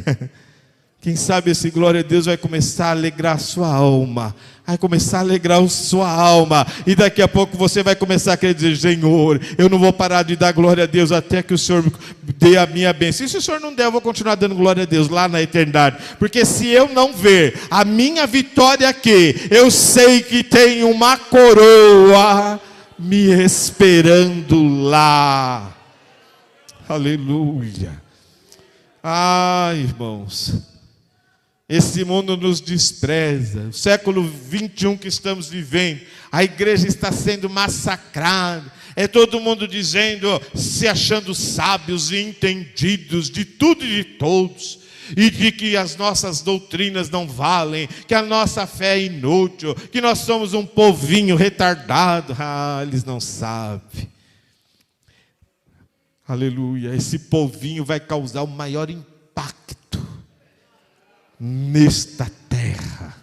Quem sabe esse glória a Deus vai começar a alegrar a sua alma. Vai começar a alegrar a sua alma. E daqui a pouco você vai começar a querer dizer, Senhor, eu não vou parar de dar glória a Deus até que o Senhor dê a minha bênção. E se o Senhor não der, eu vou continuar dando glória a Deus lá na eternidade. Porque se eu não ver a minha vitória aqui, eu sei que tem uma coroa me esperando lá. Aleluia. Irmãos, esse mundo nos despreza. O século 21 que estamos vivendo, a igreja está sendo massacrada. É todo mundo dizendo, se achando sábios e entendidos de tudo e de todos, e de que as nossas doutrinas não valem, que a nossa fé é inútil, que nós somos um povinho retardado. Eles não sabem. Aleluia. Esse povinho vai causar o maior impacto nesta terra.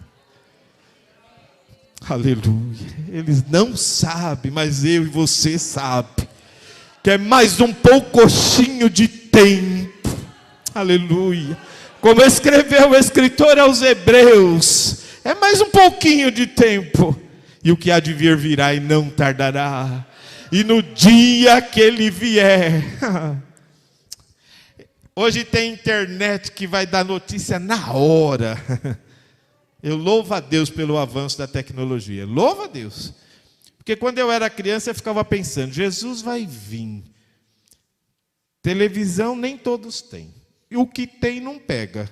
Aleluia. Eles não sabem, mas eu e você sabem que é mais um poucochinho de tempo. Aleluia. Como escreveu o escritor aos Hebreus, é mais um pouquinho de tempo. E o que há de vir virá e não tardará. E no dia que ele vier. Hoje tem internet que vai dar notícia na hora. Eu louvo a Deus pelo avanço da tecnologia. Louvo a Deus. Porque quando eu era criança eu ficava pensando, Jesus vai vir. Televisão nem todos têm. E o que tem não pega.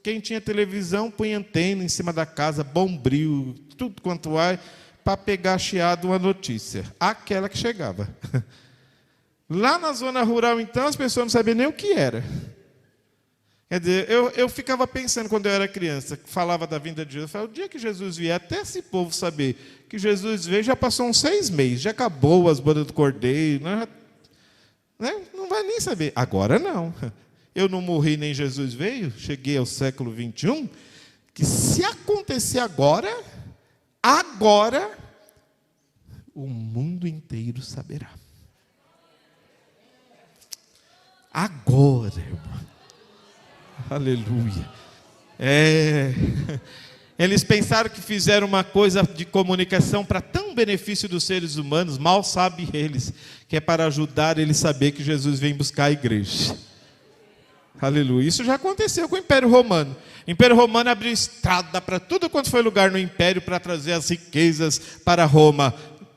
Quem tinha televisão põe antena em cima da casa, bombril, tudo quanto há, para pegar chiado uma notícia. Aquela que chegava. Lá na zona rural, então, as pessoas não sabiam nem o que era. Quer dizer, eu ficava pensando quando eu era criança, falava da vinda de Jesus, eu falava, o dia que Jesus vier, até esse povo saber que Jesus veio, já passou uns 6 meses, já acabou as bodas do cordeiro, não vai nem saber. Agora não. Eu não morri nem Jesus veio, cheguei ao século 21, que se acontecer agora, o mundo inteiro saberá. Agora, irmão. Aleluia. Eles pensaram que fizeram uma coisa de comunicação para tão benefício dos seres humanos, mal sabem eles, que é para ajudar eles a saber que Jesus vem buscar a igreja. Aleluia. Isso já aconteceu com o Império Romano. O Império Romano abriu estrada para tudo quanto foi lugar no Império para trazer as riquezas para Roma.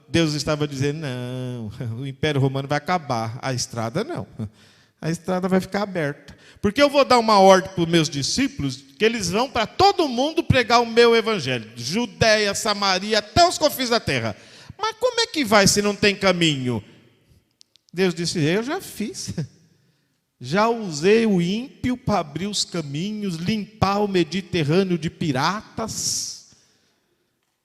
Deus estava dizendo, não, o Império Romano vai acabar, a estrada não. A estrada vai ficar aberta. Porque eu vou dar uma ordem para os meus discípulos, que eles vão para todo mundo pregar o meu evangelho. Judeia, Samaria, até os confins da terra. Mas como é que vai se não tem caminho? Deus disse, eu já fiz. Já usei o ímpio para abrir os caminhos, limpar o Mediterrâneo de piratas.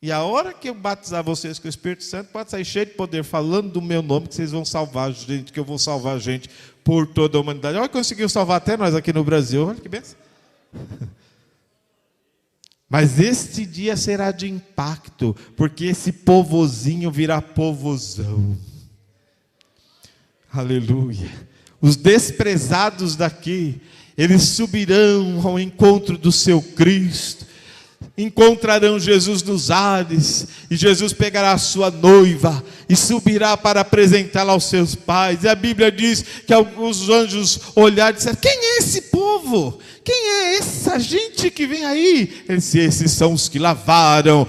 E a hora que eu batizar vocês com o Espírito Santo, pode sair cheio de poder, falando do meu nome, que vocês vão salvar gente, que eu vou salvar gente por toda a humanidade. Olha, conseguiu salvar até nós aqui no Brasil, olha que bênção. Mas este dia será de impacto, porque esse povozinho virá povozão. Aleluia. Os desprezados daqui, eles subirão ao encontro do seu Cristo, encontrarão Jesus nos ares, e Jesus pegará a sua noiva e subirá para apresentá-la aos seus pais. E a Bíblia diz que os anjos olharam e disseram, quem é esse povo? Quem é essa gente que vem aí? Ele disse, esses são os que lavaram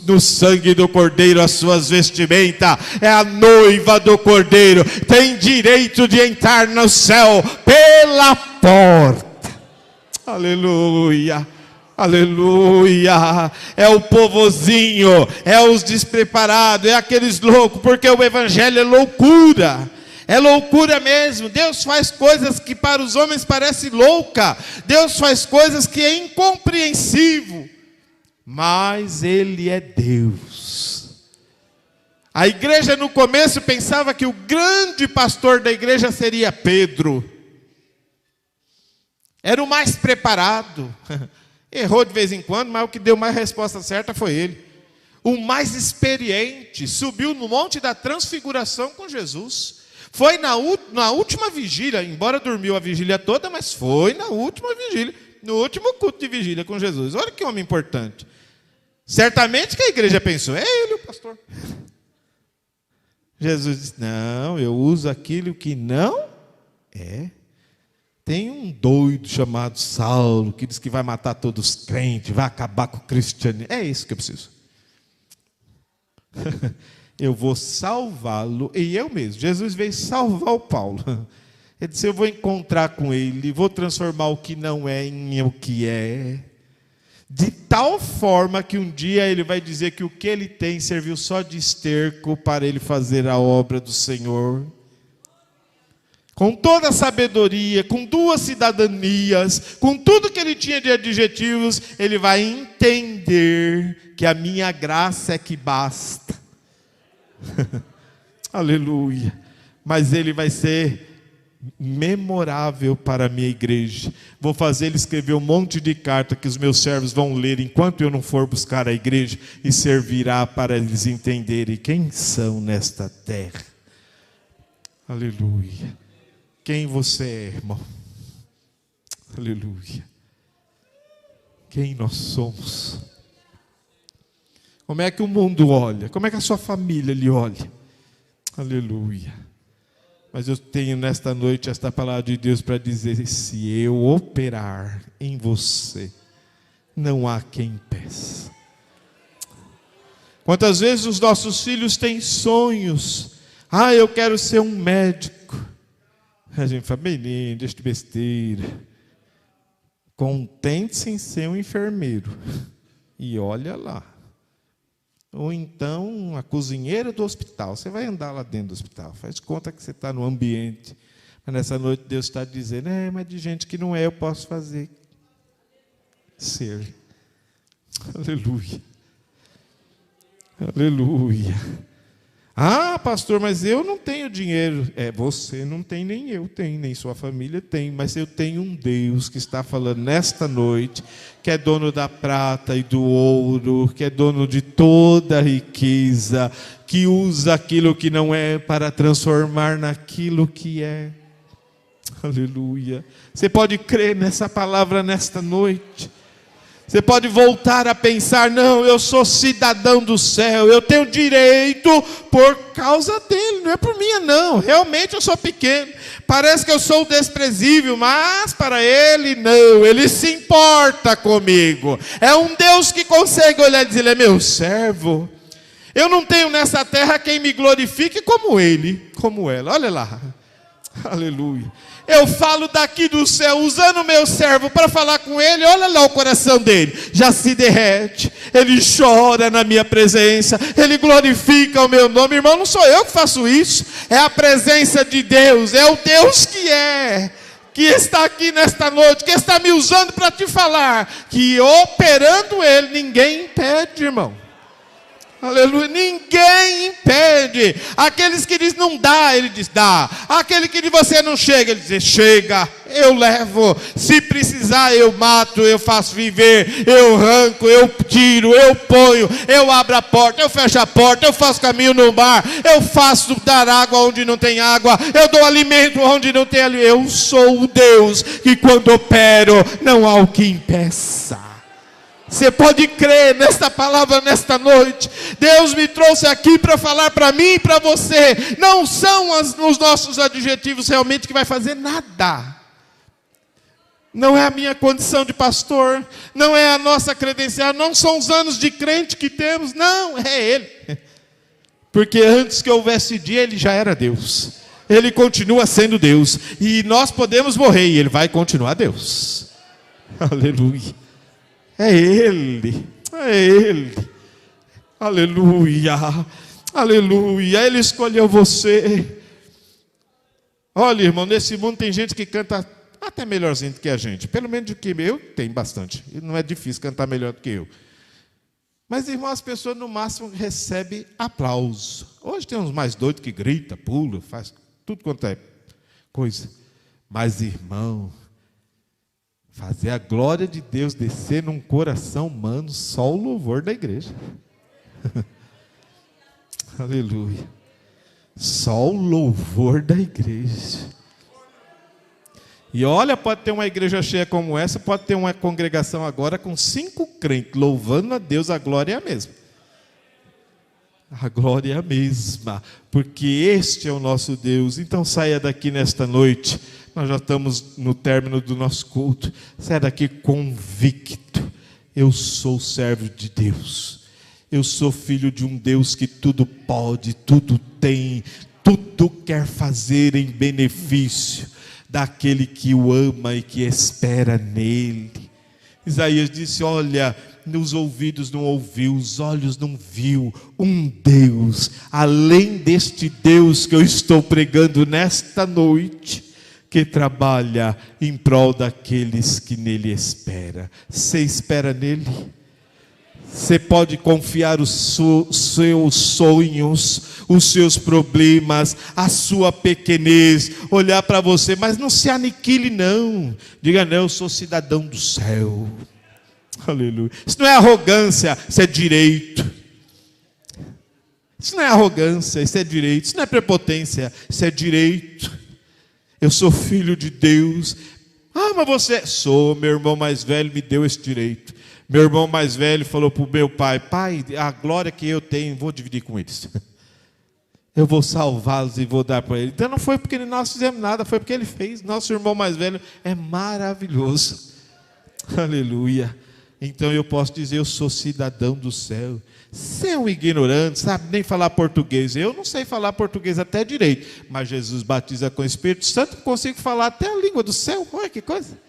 no sangue do Cordeiro as suas vestimentas. É a noiva do Cordeiro. Tem direito de entrar no céu pela porta. Aleluia. Aleluia. É o povozinho, é os despreparados, é aqueles loucos, porque o evangelho é loucura. É loucura mesmo. Deus faz coisas que para os homens parece louca. Deus faz coisas que é incompreensível. Mas Ele é Deus. A igreja no começo pensava que o grande pastor da igreja seria Pedro. Era o mais preparado. Errou de vez em quando, mas o que deu mais resposta certa foi ele. O mais experiente. Subiu no Monte da Transfiguração com Jesus. Foi na última vigília, embora dormiu a vigília toda, mas foi na última vigília, no último culto de vigília com Jesus. Olha que homem importante. Certamente que a igreja pensou, é ele o pastor. Jesus disse, não, eu uso aquilo que não é. Tem um doido chamado Saulo, que diz que vai matar todos os crentes, vai acabar com o cristianismo. É isso que eu preciso. Eu vou salvá-lo, e eu mesmo. Jesus veio salvar o Paulo. Ele disse, eu vou encontrar com ele, vou transformar o que não é em o que é. De tal forma que um dia ele vai dizer que o que ele tem serviu só de esterco para ele fazer a obra do Senhor. Com toda a sabedoria, com 2 cidadanias, com tudo que ele tinha de adjetivos, ele vai entender que a minha graça é que basta. Aleluia. Mas ele vai ser memorável para a minha igreja. Vou fazer ele escrever um monte de carta que os meus servos vão ler enquanto eu não for buscar a igreja, e servirá para eles entenderem quem são nesta terra. Aleluia. Quem você é, irmão? Aleluia. Quem nós somos? Como é que o mundo olha? Como é que a sua família lhe olha? Aleluia. Mas eu tenho nesta noite esta palavra de Deus para dizer: se eu operar em você, não há quem impeça. Quantas vezes os nossos filhos têm sonhos? Eu quero ser um médico. A gente fala: menino, deixa de besteira. Contente-se em ser um enfermeiro. E olha lá. Ou então a cozinheira do hospital. Você vai andar lá dentro do hospital. Faz conta que você está no ambiente. Mas nessa noite Deus está dizendo: mas de gente que não é, eu posso fazer ser. Aleluia. Aleluia. Pastor, mas eu não tenho dinheiro. Você não tem, nem eu tenho, nem sua família tem. Mas eu tenho um Deus que está falando nesta noite, que é dono da prata e do ouro, que é dono de toda a riqueza, que usa aquilo que não é para transformar naquilo que é. Aleluia. Você pode crer nessa palavra nesta noite. Você pode voltar a pensar: não, eu sou cidadão do céu, eu tenho direito por causa dele, não é por minha não, realmente eu sou pequeno, parece que eu sou desprezível, mas para ele não, ele se importa comigo, é um Deus que consegue olhar e dizer: ele é meu servo, eu não tenho nessa terra quem me glorifique como ele, como ela, olha lá, aleluia. Eu falo daqui do céu, usando o meu servo para falar com ele, olha lá o coração dele, já se derrete, ele chora na minha presença, ele glorifica o meu nome. Irmão, não sou eu que faço isso, é a presença de Deus, é o Deus que está aqui nesta noite, que está me usando para te falar, que operando ele, ninguém impede, irmão. Aleluia, ninguém impede. Aqueles que dizem não dá, ele diz dá. Aquele que diz você não chega, ele diz chega, eu levo. Se precisar eu mato, eu faço viver, eu arranco, eu tiro, eu ponho, eu abro a porta, eu fecho a porta, eu faço caminho no mar, eu faço dar água onde não tem água, eu dou alimento onde não tem alimento. Eu sou o Deus que quando opero não há o que impeça. Você pode crer nesta palavra nesta noite. Deus me trouxe aqui para falar para mim e para você. Não são os nossos adjetivos realmente que vai fazer nada. Não é a minha condição de pastor, não é a nossa credencial, não são os anos de crente que temos, não, é Ele. Porque antes que houvesse dia, Ele já era Deus. Ele continua sendo Deus. E nós podemos morrer e Ele vai continuar Deus. Aleluia. É Ele, aleluia, aleluia, Ele escolheu você. Olha, irmão, nesse mundo tem gente que canta até melhorzinho do que a gente, pelo menos do que eu, tem bastante, não é difícil cantar melhor do que eu. Mas, irmão, as pessoas no máximo recebem aplauso. Hoje tem uns mais doidos que grita, pula, faz tudo quanto é coisa. Mas, irmão, fazer a glória de Deus descer num coração humano, só o louvor da igreja. Aleluia. Só o louvor da igreja. E olha, pode ter uma igreja cheia como essa, pode ter uma congregação agora com 5 crentes, louvando a Deus, a glória é a mesma. A glória é a mesma, porque este é o nosso Deus. Então saia daqui nesta noite. Nós já estamos no término do nosso culto. Saia daqui convicto. Eu sou servo de Deus. Eu sou filho de um Deus que tudo pode, tudo tem, tudo quer fazer em benefício daquele que o ama e que espera nele. Isaías disse: olha, nos ouvidos não ouviu, os olhos não viu um Deus, além deste Deus que eu estou pregando nesta noite, que trabalha em prol daqueles que nele espera. Você espera nele? Você pode confiar os seus sonhos, os seus problemas, a sua pequenez, olhar para você, mas não se aniquile não. Diga, não, eu sou cidadão do céu. Aleluia. Isso não é arrogância, isso é direito. Isso não é arrogância, isso é direito. Isso não é prepotência, isso é direito. Eu sou filho de Deus. Ah, mas você... Sou, meu irmão mais velho me deu esse direito. Meu irmão mais velho falou para o meu pai: pai, a glória que eu tenho, vou dividir com eles. Eu vou salvá-los e vou dar para eles. Então não foi porque nós fizemos nada, foi porque ele fez. Nosso irmão mais velho é maravilhoso. Aleluia. Então eu posso dizer, eu sou cidadão do céu. Você é um ignorante, sabe nem falar português. Eu não sei falar português até direito, mas Jesus batiza com o Espírito Santo, consigo falar até a língua do céu. Olha que coisa.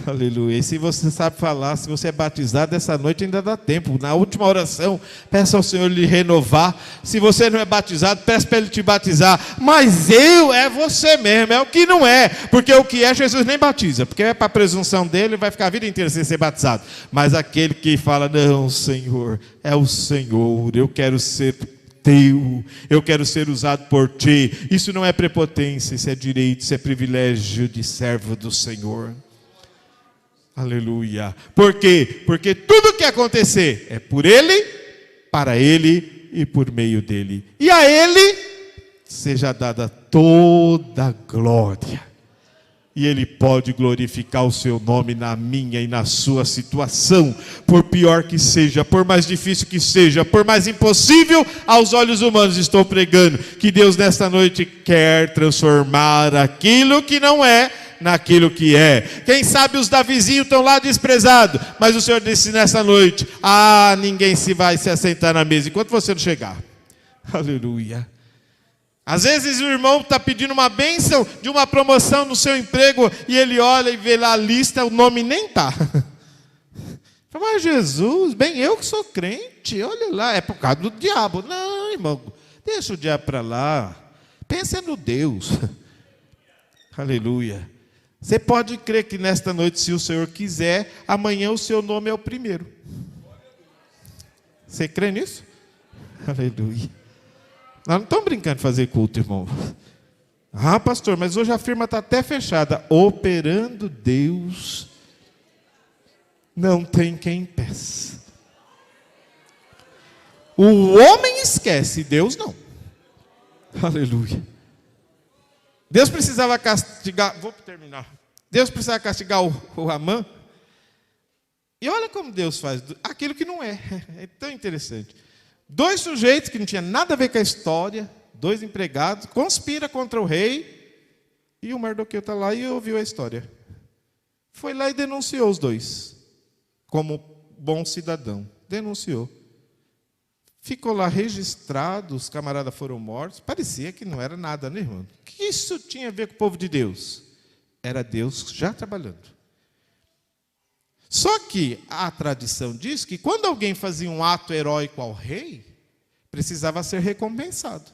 Aleluia. E se você sabe falar, se você é batizado, essa noite ainda dá tempo. Na última oração, peça ao Senhor lhe renovar. Se você não é batizado, peça para Ele te batizar. Mas é você mesmo, é o que não é. Porque o que é, Jesus nem batiza. Porque é para a presunção dele, vai ficar a vida inteira sem ser batizado. Mas aquele que fala, não, Senhor, é o Senhor, eu quero ser teu, eu quero ser usado por ti. Isso não é prepotência, isso é direito, isso é privilégio de servo do Senhor. Aleluia. Por quê? Porque tudo que acontecer é por Ele, para Ele e por meio dEle. E a Ele seja dada toda a glória. E Ele pode glorificar o seu nome na minha e na sua situação. Por pior que seja, por mais difícil que seja, por mais impossível aos olhos humanos, estou pregando que Deus nesta noite quer transformar aquilo que não é naquilo que é. Quem sabe os Davizinhos estão lá desprezados, mas o Senhor disse nessa noite: ninguém vai se assentar na mesa enquanto você não chegar. Aleluia. Às vezes o irmão está pedindo uma bênção de uma promoção no seu emprego, e ele olha e vê lá a lista, o nome nem está. Mas Jesus, bem, eu que sou crente, olha lá, é por causa do diabo. Não, irmão, deixa o diabo para lá, pensa no Deus. Aleluia. Você pode crer que nesta noite, se o Senhor quiser, amanhã o seu nome é o primeiro. Você crê nisso? Aleluia. Nós não estamos brincando de fazer culto, irmão. Pastor, mas hoje a firma está até fechada. Operando Deus, não tem quem peça. O homem esquece, Deus não. Aleluia. Deus precisava castigar, vou terminar. Deus precisava castigar o Amã. E olha como Deus faz aquilo que não é. É tão interessante. 2 sujeitos que não tinham nada a ver com a história, 2 empregados, conspira contra o rei, e o Mardoqueu está lá e ouviu a história. Foi lá e denunciou os 2, como bom cidadão. Denunciou. Ficou lá registrado, os camaradas foram mortos. Parecia que não era nada, né, irmão? O que isso tinha a ver com o povo de Deus? Era Deus já trabalhando. Só que a tradição diz que quando alguém fazia um ato heróico ao rei, precisava ser recompensado.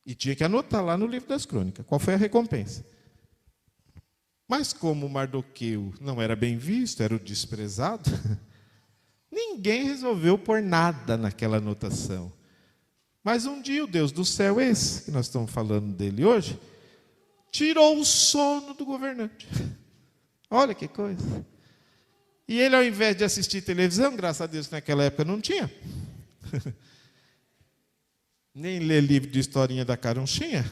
E tinha que anotar lá no livro das crônicas qual foi a recompensa. Mas como Mardoqueu não era bem visto, era o desprezado, ninguém resolveu pôr nada naquela anotação. Mas um dia o Deus do céu, esse que nós estamos falando dele hoje, tirou o sono do governante. Olha que coisa. E ele, ao invés de assistir televisão, graças a Deus naquela época não tinha, nem ler livro de historinha da Carunchinha,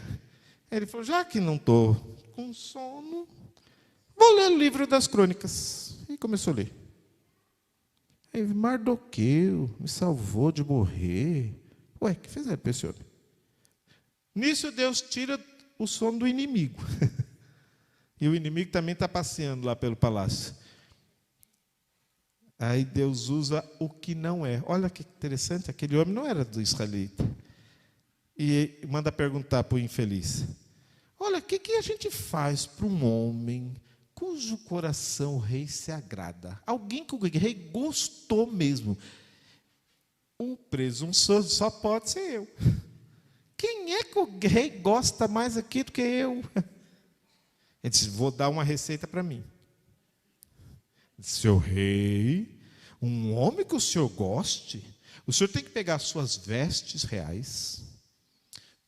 ele falou: já que não estou com sono, vou ler o livro das crônicas. E começou a ler. Aí, Mardoqueu me salvou de morrer. Ué, que fizeram para esse homem? Nisso Deus tira o sono do inimigo. E o inimigo também está passeando lá pelo palácio. Aí Deus usa o que não é. Olha que interessante, aquele homem não era do israelita. E manda perguntar para o infeliz: olha, o que a gente faz para um homem cujo coração o rei se agrada? Alguém que o rei gostou mesmo. Um presunçoso só pode ser eu. Quem é que o rei gosta mais aqui do que eu? Ele disse: vou dar uma receita para mim. Seu rei, Um homem que o senhor goste, o senhor tem que pegar as suas vestes reais,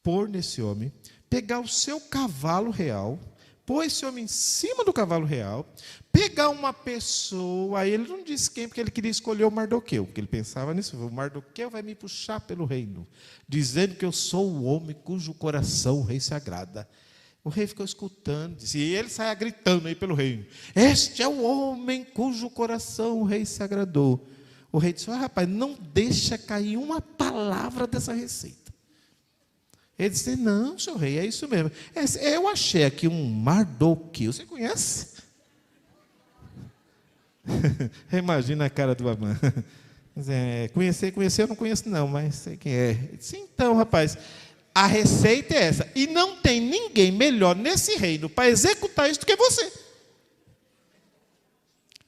pôr nesse homem, pegar o seu cavalo real, pôr esse homem em cima do cavalo real, pegar uma pessoa, aí ele não disse quem, porque ele queria escolher o Mardoqueu, porque ele pensava nisso, o Mardoqueu vai me puxar pelo reino, dizendo que eu sou o homem cujo coração o rei se agrada. O rei ficou escutando, disse, e ele saia gritando aí pelo reino, este é o homem cujo coração o rei se agradou. O rei disse, rapaz, não deixa cair uma palavra dessa receita. Ele disse, não, seu rei, é isso mesmo. Eu achei aqui um Mardoqueu, você conhece? Imagina a cara do Amã. Conhecer, eu não conheço não, mas sei quem é. Ele disse, então, rapaz, a receita é essa. E não tem ninguém melhor nesse reino para executar isso do que você.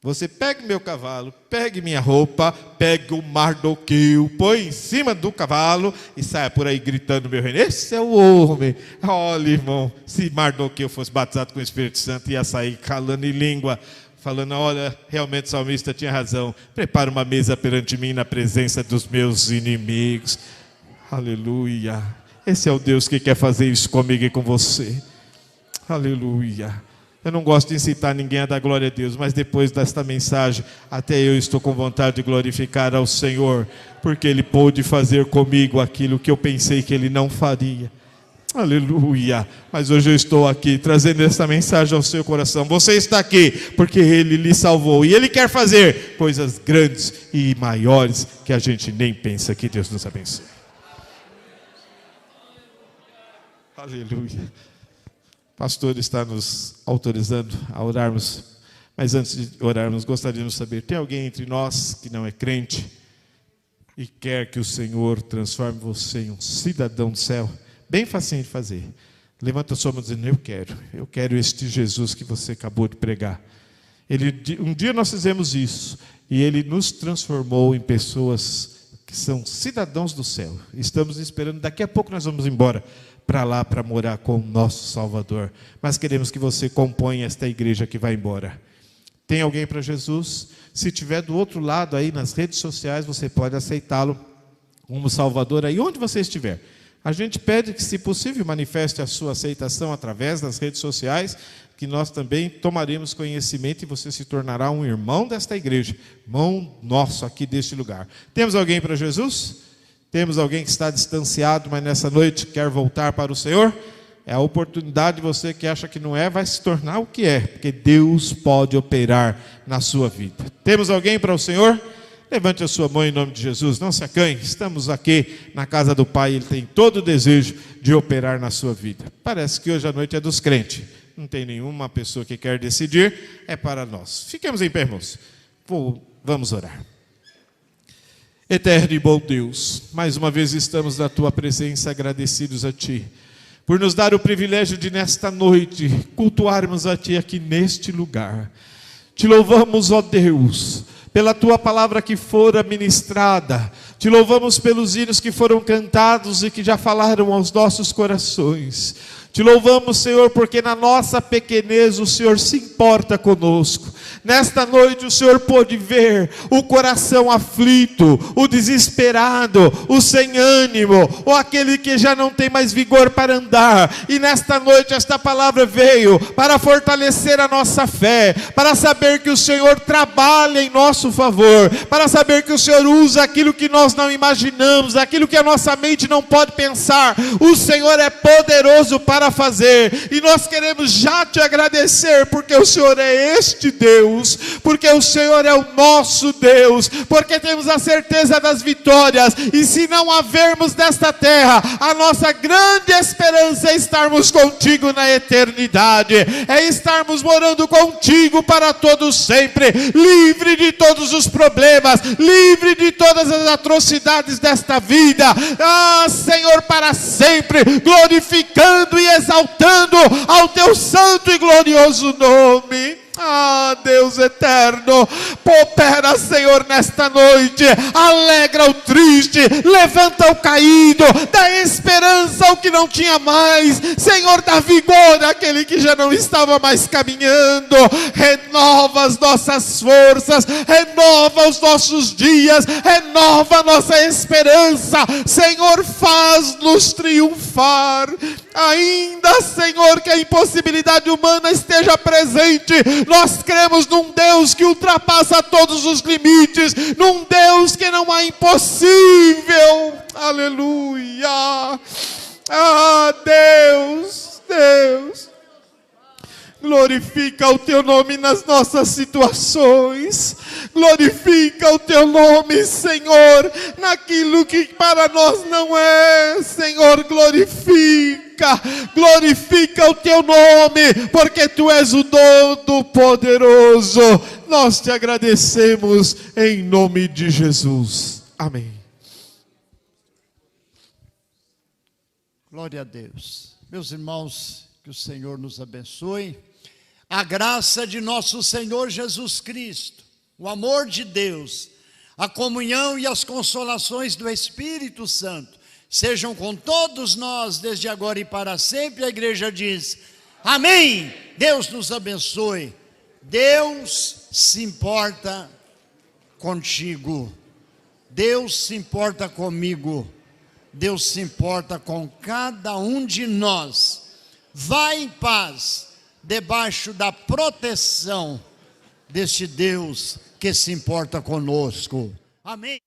Você pegue meu cavalo, pegue minha roupa, pegue o Mardoqueu, põe em cima do cavalo e saia por aí gritando meu reino. Esse é o homem. Olha, irmão, se Mardoqueu fosse batizado com o Espírito Santo, ia sair calando em língua, falando, olha, realmente o salmista tinha razão. Prepara uma mesa perante mim na presença dos meus inimigos. Aleluia. Esse é o Deus que quer fazer isso comigo e com você. Aleluia. Eu não gosto de incitar ninguém a dar glória a Deus, mas depois desta mensagem, até eu estou com vontade de glorificar ao Senhor, porque Ele pôde fazer comigo aquilo que eu pensei que Ele não faria. Aleluia. Mas hoje eu estou aqui trazendo essa mensagem ao seu coração. Você está aqui porque Ele lhe salvou e Ele quer fazer coisas grandes e maiores que a gente nem pensa. Que Deus nos abençoe. Aleluia. O pastor está nos autorizando a orarmos, mas antes de orarmos, gostaríamos de saber, tem alguém entre nós que não é crente e quer que o Senhor transforme você em um cidadão do céu? Bem facinho de fazer. Levanta a sua mão dizendo, eu quero este Jesus que você acabou de pregar. Um dia nós fizemos isso e Ele nos transformou em pessoas que são cidadãos do céu. Estamos esperando, daqui a pouco nós vamos embora para lá, para morar com o nosso Salvador. Mas queremos que você componha esta igreja que vai embora. Tem alguém para Jesus? Se tiver do outro lado aí nas redes sociais, você pode aceitá-lo como Salvador aí onde você estiver. A gente pede que, se possível, manifeste a sua aceitação através das redes sociais, que nós também tomaremos conhecimento e você se tornará um irmão desta igreja, irmão nosso aqui deste lugar. Temos alguém para Jesus? Temos alguém que está distanciado, mas nessa noite quer voltar para o Senhor? É a oportunidade de você que acha que não é, vai se tornar o que é, porque Deus pode operar na sua vida. Temos alguém para o Senhor? Levante a sua mão em nome de Jesus, não se acanhe, estamos aqui na casa do Pai, Ele tem todo o desejo de operar na sua vida. Parece que hoje a noite é dos crentes, não tem nenhuma pessoa que quer decidir, é para nós. Fiquemos em pé, irmãos, vamos orar. Eterno e bom Deus, mais uma vez estamos na Tua presença agradecidos a Ti, por nos dar o privilégio de nesta noite cultuarmos a Ti aqui neste lugar. Te louvamos, ó Deus, pela Tua palavra que fora ministrada, te louvamos pelos hinos que foram cantados e que já falaram aos nossos corações. Te louvamos, Senhor, porque na nossa pequenez o Senhor se importa conosco. Nesta noite o Senhor pôde ver o coração aflito, o desesperado, o sem ânimo, ou aquele que já não tem mais vigor para andar. E nesta noite esta palavra veio para fortalecer a nossa fé, para saber que o Senhor trabalha em nosso favor, para saber que o Senhor usa aquilo que nós não imaginamos, aquilo que a nossa mente não pode pensar. O Senhor é poderoso para fazer, e nós queremos já te agradecer, porque o Senhor é este Deus, porque o Senhor é o nosso Deus, porque temos a certeza das vitórias, e se não havermos desta terra, a nossa grande esperança é estarmos contigo na eternidade, é estarmos morando contigo para todos sempre, livre de todos os problemas, livre de todas as atrocidades desta vida, Senhor, para sempre, glorificando e exaltando ao teu santo e glorioso nome. Ah, Deus eterno, opera, Senhor, nesta noite, alegra o triste, levanta o caído, dá esperança ao que não tinha mais, Senhor, dá vigor àquele que já não estava mais caminhando, renova as nossas forças, renova os nossos dias, renova a nossa esperança, Senhor, faz-nos triunfar, ainda, Senhor, que a impossibilidade humana esteja presente, nós cremos num Deus que ultrapassa todos os limites, num Deus que não há impossível, aleluia, ah, Deus, glorifica o Teu nome nas nossas situações, glorifica o Teu nome, Senhor, naquilo que para nós não é, Senhor, glorifica o Teu nome, porque Tu és o Todo-Poderoso, nós Te agradecemos em nome de Jesus, amém. Glória a Deus. Meus irmãos, que o Senhor nos abençoe. A graça de nosso Senhor Jesus Cristo, o amor de Deus, a comunhão e as consolações do Espírito Santo, sejam com todos nós, desde agora e para sempre. A igreja diz, amém. Deus nos abençoe. Deus se importa contigo. Deus se importa comigo. Deus se importa com cada um de nós. Vá em paz, debaixo da proteção deste Deus que se importa conosco. Amém.